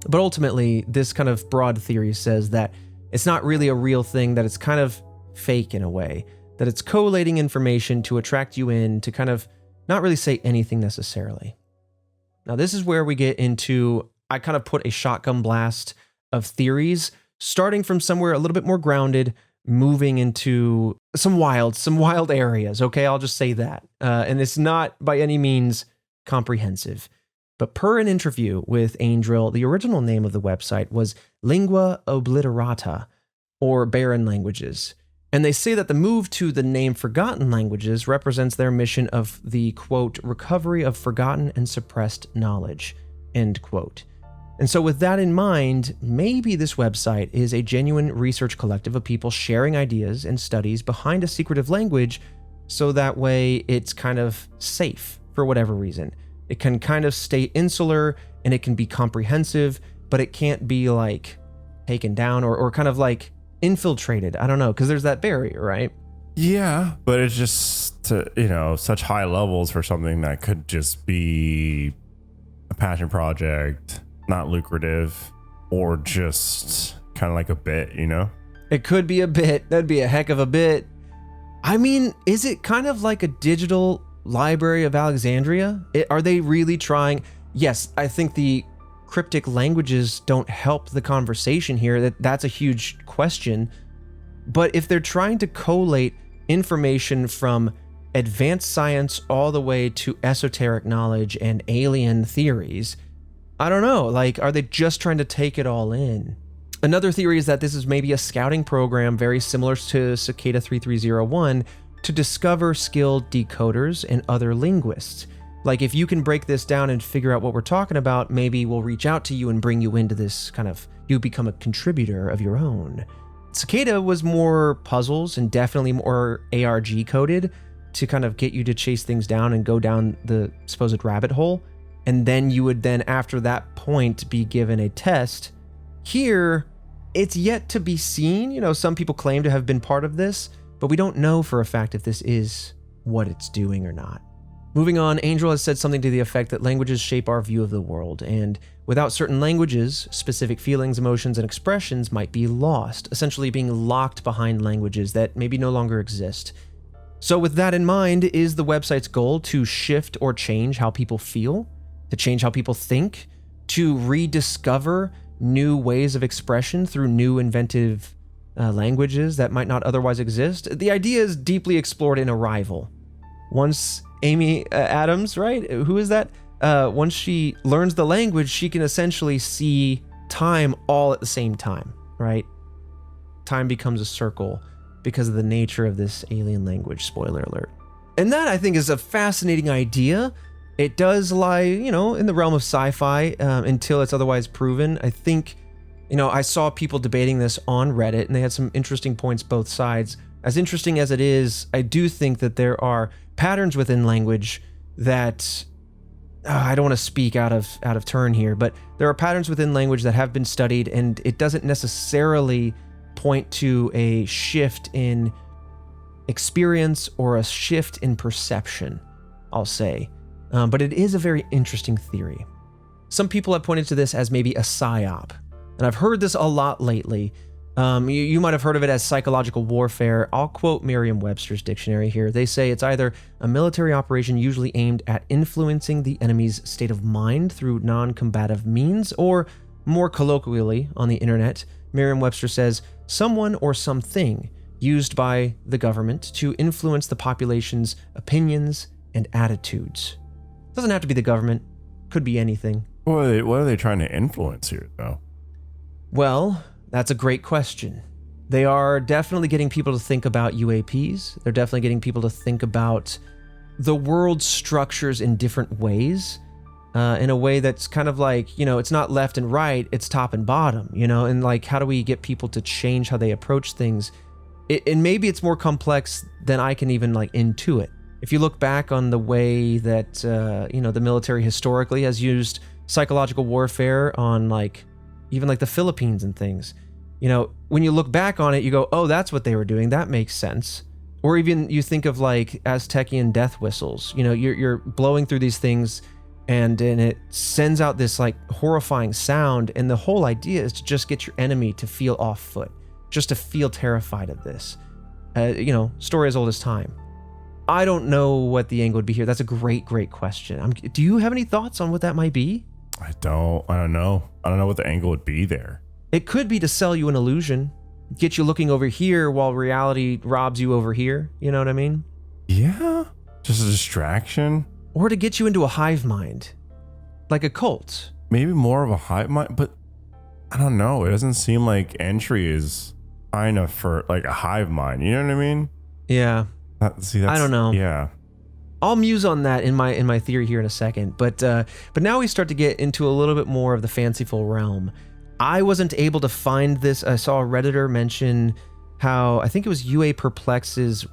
But ultimately, this kind of broad theory says that it's not really a real thing, that it's kind of fake in a way, that it's collating information to attract you in, to kind of not really say anything necessarily. Now, this is where we get into, I kind of put a shotgun blast of theories, starting from somewhere a little bit more grounded, moving into some wild areas, okay? I'll just say that. And it's not by any means comprehensive. But per an interview with Angel, the original name of the website was Lingua Obliterata, or Barren Languages. And they say that the move to the name Forgotten Languages represents their mission of the, quote, recovery of forgotten and suppressed knowledge, end quote. And so with that in mind, maybe this website is a genuine research collective of people sharing ideas and studies behind a secretive language, so that way it's kind of safe for whatever reason. It can kind of stay insular and it can be comprehensive, but it can't be like taken down or kind of like infiltrated. I don't know, because there's that barrier, right? Yeah, but it's just, such high levels for something that could just be a passion project, not lucrative, or just kind of like a bit, It could be a bit. That'd be a heck of a bit. I mean, is it kind of like a digital Library of Alexandria? Are they really trying? Yes, I think the cryptic languages don't help the conversation here. That's a huge question. But if they're trying to collate information from advanced science all the way to esoteric knowledge and alien theories, I don't know. Like, are they just trying to take it all in? Another theory is that this is maybe a scouting program very similar to Cicada 3301, to discover skilled decoders and other linguists. Like, if you can break this down and figure out what we're talking about, maybe we'll reach out to you and bring you into this kind of, you become a contributor of your own. Cicada was more puzzles and definitely more ARG coded to kind of get you to chase things down and go down the supposed rabbit hole. And then you would then, after that point, be given a test. Here, it's yet to be seen. Some people claim to have been part of this, but we don't know for a fact if this is what it's doing or not. Moving on, Angel has said something to the effect that languages shape our view of the world, and without certain languages, specific feelings, emotions, and expressions might be lost, essentially being locked behind languages that maybe no longer exist. So with that in mind, is the website's goal to shift or change how people feel, to change how people think, to rediscover new ways of expression through new inventive languages that might not otherwise exist? The idea is deeply explored in Arrival. Once Amy Adams, right? Who is that? Once she learns the language, she can essentially see time all at the same time, right? Time becomes a circle because of the nature of this alien language, spoiler alert. And that, I think, is a fascinating idea. It does lie, in the realm of sci-fi until it's otherwise proven. I think, I saw people debating this on Reddit, and they had some interesting points both sides. As interesting as it is, I do think that there are patterns within language that I don't want to speak out of turn here, but there are patterns within language that have been studied, and it doesn't necessarily point to a shift in experience or a shift in perception, I'll say. But it is a very interesting theory. Some people have pointed to this as maybe a psyop, and I've heard this a lot lately. You might have heard of it as psychological warfare. I'll quote Merriam-Webster's dictionary here. They say it's either a military operation usually aimed at influencing the enemy's state of mind through non-combative means, or more colloquially on the internet, Merriam-Webster says someone or something used by the government to influence the population's opinions and attitudes. Doesn't have to be the government, could be anything. What are they trying to influence here, though? Well, that's a great question. They are definitely getting people to think about UAPs. They're definitely getting people to think about the world structures in different ways, in a way that's kind of like, it's not left and right, it's top and bottom, and like, how do we get people to change how they approach things? And maybe it's more complex than I can even like intuit. If you look back on the way that, the military historically has used psychological warfare on even the Philippines and things, when you look back on it, you go, oh, that's what they were doing. That makes sense. Or even you think of Aztecian death whistles, you're blowing through these things and it sends out this horrifying sound. And the whole idea is to just get your enemy to feel off foot, just to feel terrified of this, story as old as time. I don't know what the angle would be here. That's a great question. Do you have any thoughts on what that might be? I don't know. I don't know what the angle would be there. It could be to sell you an illusion, get you looking over here while reality robs you over here. You know what I mean? Yeah. Just a distraction. Or to get you into a hive mind, like a cult. Maybe more of a hive mind, but I don't know. It doesn't seem like entry is high enough for a hive mind. You know what I mean? Yeah. I don't know. Yeah. I'll muse on that in my theory here in a second, but now we start to get into a little bit more of the fanciful realm. I wasn't able to find this. I saw a Redditor mention how, I think it was UA Perplex's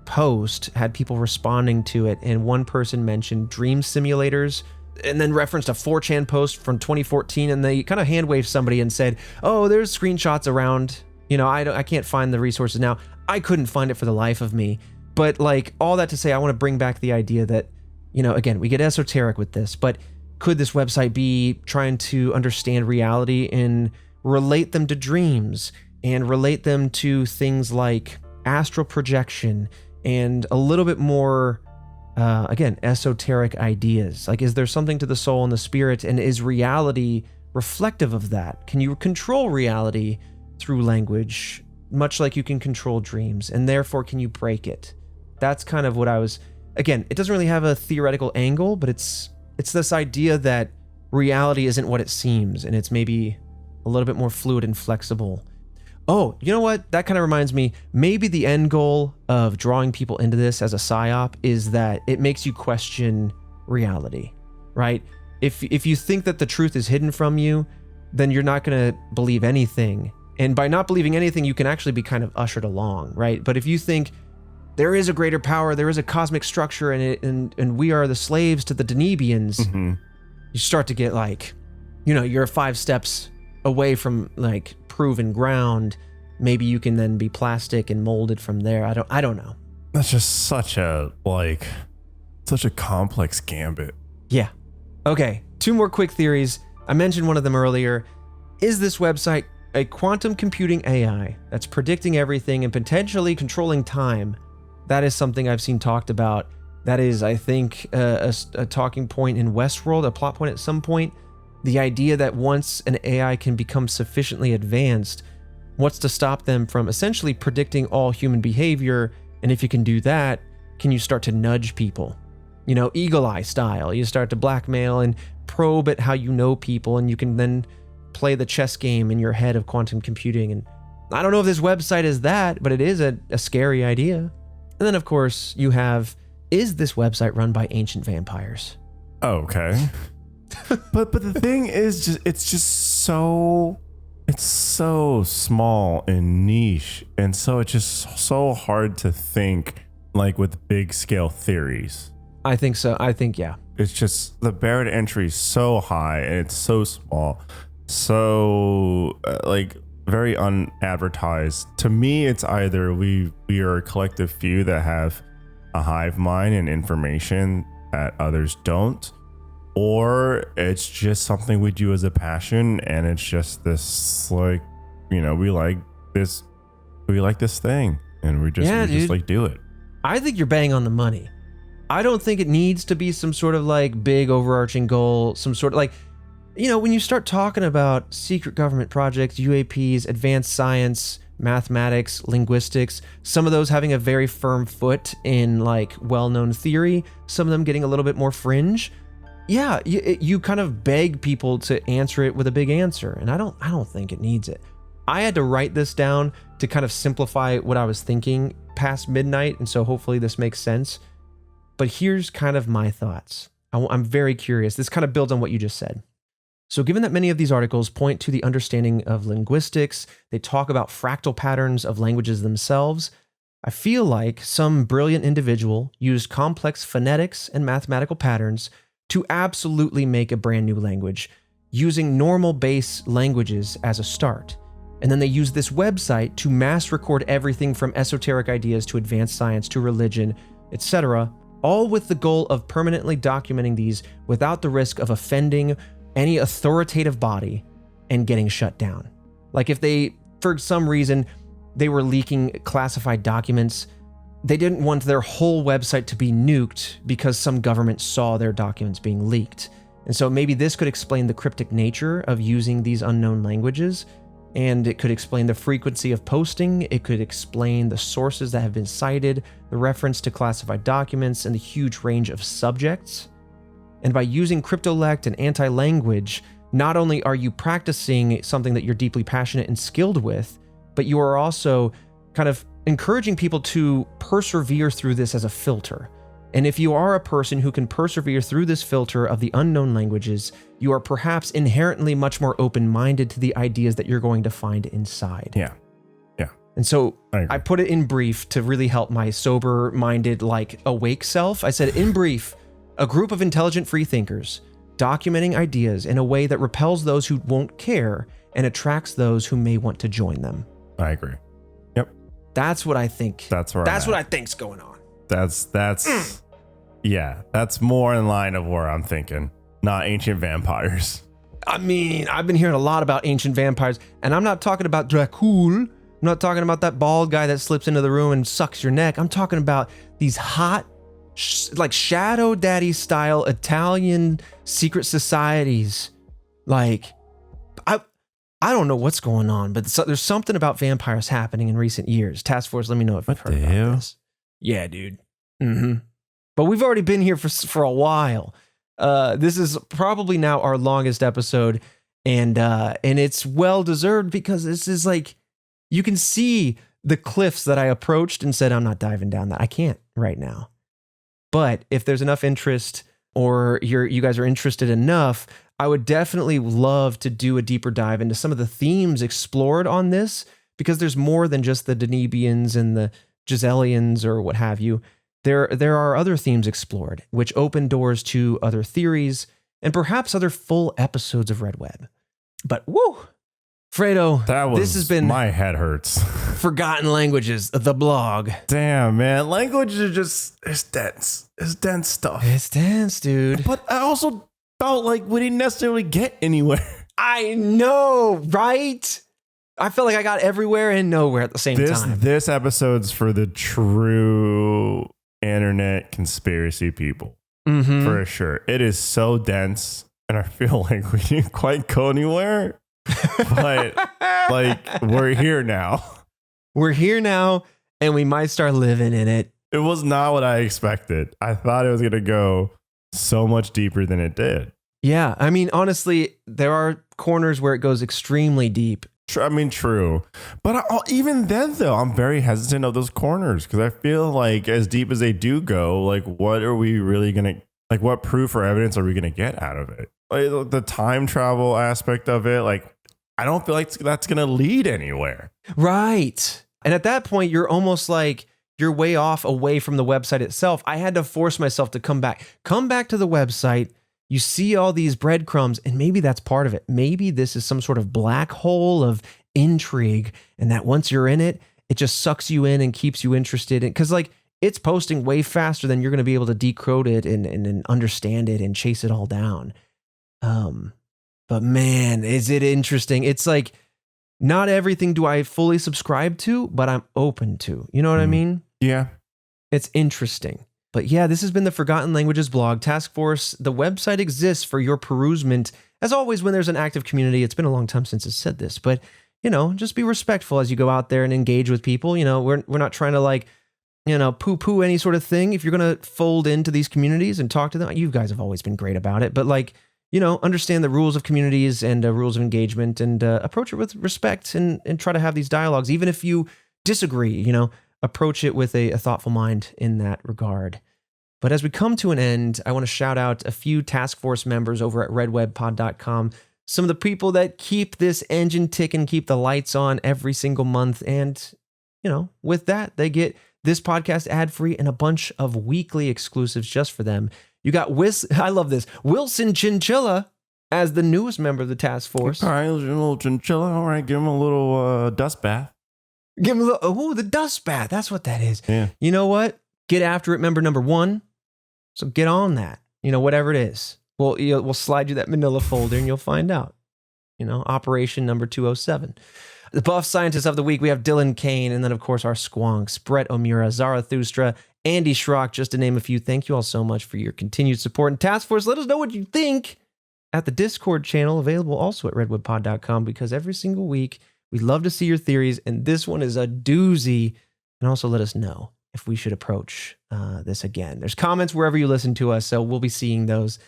post had people responding to it, and one person mentioned dream simulators and then referenced a 4chan post from 2014, and they kind of hand waved somebody and said, oh, there's screenshots around. I can't find the resources now. I couldn't find it for the life of me. But all that to say, I want to bring back the idea that, again, we get esoteric with this, but could this website be trying to understand reality and relate them to dreams and relate them to things like astral projection and a little bit more, again, esoteric ideas? Is there something to the soul and the spirit, and is reality reflective of that? Can you control reality through language, much like you can control dreams, and therefore can you break it? That's kind of what I was, again, it doesn't really have a theoretical angle, but it's this idea that reality isn't what it seems, and it's maybe a little bit more fluid and flexible. Oh, you know what? That kind of reminds me, maybe the end goal of drawing people into this as a psyop is that it makes you question reality, right? If you think that the truth is hidden from you, then you're not going to believe anything. And by not believing anything, you can actually be kind of ushered along, right? But if you think there is a greater power, there is a cosmic structure, and we are the slaves to the Denebians, you start to get you're 5 steps away from proven ground. Maybe you can then be plastic and molded from there. I don't know. That's just such a complex gambit. Yeah. Okay, 2 more quick theories. I mentioned one of them earlier. Is this website a quantum computing AI that's predicting everything and potentially controlling time? That is something I've seen talked about. That is, I think, a talking point in Westworld, a plot point at some point. The idea that once an AI can become sufficiently advanced, what's to stop them from essentially predicting all human behavior? And if you can do that, can you start to nudge people? You know, Eagle Eye style. You start to blackmail and probe at how you know people, and you can then play the chess game in your head of quantum computing. And I don't know if this website is that, but it is a scary idea. And then, of course, you have, is this website run by ancient vampires? Okay. but the thing is, it's so small and niche, and so it's just so hard to think like with big scale theories. I think so. I think, yeah. It's just the barrier to entry is so high, and it's so small, so like very unadvertised. To me, it's either we are a collective few that have a hive mind and information that others don't, or it's just something we do as a passion, and it's just this, like, you know, we like this thing, and we just like do it. I think you're bang on the money. I don't think it needs to be some sort of like big overarching goal, some sort of like, you know, when you start talking about secret government projects, UAPs, advanced science, mathematics, linguistics, some of those having a very firm foot in like well-known theory, some of them getting a little bit more fringe. Yeah, you kind of beg people to answer it with a big answer, and I don't think it needs it. I had to write this down to kind of simplify what I was thinking past midnight, and so hopefully this makes sense. But here's kind of my thoughts. I'm very curious. This kind of builds on what you just said. So given that many of these articles point to the understanding of linguistics, they talk about fractal patterns of languages themselves, I feel like some brilliant individual used complex phonetics and mathematical patterns to absolutely make a brand new language, using normal base languages as a start. And then they used this website to mass record everything from esoteric ideas to advanced science to religion, etc., all with the goal of permanently documenting these without the risk of offending any authoritative body and getting shut down. Like if they, for some reason, they were leaking classified documents, they didn't want their whole website to be nuked because some government saw their documents being leaked. And so maybe this could explain the cryptic nature of using these unknown languages, and it could explain the frequency of posting, it could explain the sources that have been cited, the reference to classified documents, and the huge range of subjects. And by using cryptolect and anti-language, not only are you practicing something that you're deeply passionate and skilled with, but you are also kind of encouraging people to persevere through this as a filter. And if you are a person who can persevere through this filter of the unknown languages, you are perhaps inherently much more open-minded to the ideas that you're going to find inside. Yeah. Yeah. And so I put it in brief to really help my sober-minded, like, awake self. I said, in brief, a group of intelligent freethinkers documenting ideas in a way that repels those who won't care and attracts those who may want to join them. I agree. Yep. That's what I think. That's what I think's going on. Yeah, that's more in line of where I'm thinking, not ancient vampires. I mean, I've been hearing a lot about ancient vampires, and I'm not talking about Dracul. I'm not talking about that bald guy that slips into the room and sucks your neck. I'm talking about these hot, like Shadow Daddy style Italian secret societies. Like, I don't know what's going on, but there's something about vampires happening in recent years. Task Force, let me know if you've heard about this. Yeah, dude. Mm-hmm. But we've already been here for a while. This is probably now our longest episode, and it's well deserved because this is like, you can see the cliffs that I approached and said, I'm not diving down that. I can't right now. But if there's enough interest, or you guys are interested enough, I would definitely love to do a deeper dive into some of the themes explored on this, because there's more than just the Danubians and the Giselians or what have you. There are other themes explored, which open doors to other theories and perhaps other full episodes of Red Web. But woo, Fredo, this has been my head hurts. Forgotten Languages, the blog. Damn, man, language is just it's dense. It's dense stuff. It's dense, dude. But I also felt like we didn't necessarily get anywhere. I know, right? I felt like I got everywhere and nowhere at the same time. This episode's for the true internet conspiracy people. For sure. It is so dense, and I feel like we didn't quite go anywhere. But like, we're here now. We're here now, and we might start living in it. It was not what I expected. I thought it was going to go so much deeper than it did. Yeah. I mean, honestly, there are corners where it goes extremely deep. I mean, true. But even then, though, I'm very hesitant of those corners because I feel like as deep as they do go, like, what are we really going to, like, what proof or evidence are we going to get out of it? Like, the time travel aspect of it, like, I don't feel like that's going to lead anywhere. Right. And at that point, you're almost like you're way off away from the website itself. I had to force myself to come back to the website. You see all these breadcrumbs, and maybe that's part of it. Maybe this is some sort of black hole of intrigue, and that once you're in it, it just sucks you in and keeps you interested. Because like it's posting way faster than you're going to be able to decode it and understand it and chase it all down. But man, is it interesting? It's like not everything do I fully subscribe to, but I'm open to. You know what I mean? Yeah. It's interesting. But yeah, this has been the Forgotten Languages blog. Task Force, the website exists for your perusement. As always, when there's an active community, it's been a long time since I've said this, but you know, just be respectful as you go out there and engage with people. You know, we're not trying to like, you know, poo-poo any sort of thing. If you're going to fold into these communities and talk to them, you guys have always been great about it. But like, you know, understand the rules of communities and rules of engagement and approach it with respect and try to have these dialogues. Even if you disagree, you know, approach it with a thoughtful mind in that regard. But as we come to an end, I want to shout out a few task force members over at redwebpod.com. Some of the people that keep this engine ticking, keep the lights on every single month. And, you know, with that, they get this podcast ad-free and a bunch of weekly exclusives just for them. You got I love this, Wilson Chinchilla as the newest member of the task force. All right, a little chinchilla. All right, give him a little dust bath. Give him a little, the dust bath. That's what that is. Yeah. You know what? Get after it, member number 1. So get on that. You know, whatever it is. We'll slide you that manila folder and you'll find out. You know, operation number 207. The Buff Scientists of the Week, we have Dylan Kane, and then, of course, our squonks, Brett O'Meara, Zarathustra, Andy Schrock, just to name a few. Thank you all so much for your continued support. And Task Force, let us know what you think at the Discord channel, available also at redwoodpod.com, because every single week, we love to see your theories, and this one is a doozy. And also let us know if we should approach this again. There's comments wherever you listen to us, so we'll be seeing those.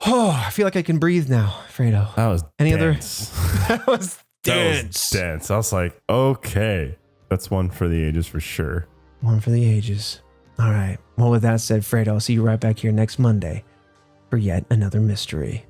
Oh, I feel like I can breathe now, Fredo. That was dense. That was dense. That was dense. I was like, okay, that's one for the ages for sure. One for the ages. All right. Well, with that said, Fredo, I'll see you right back here next Monday for yet another mystery.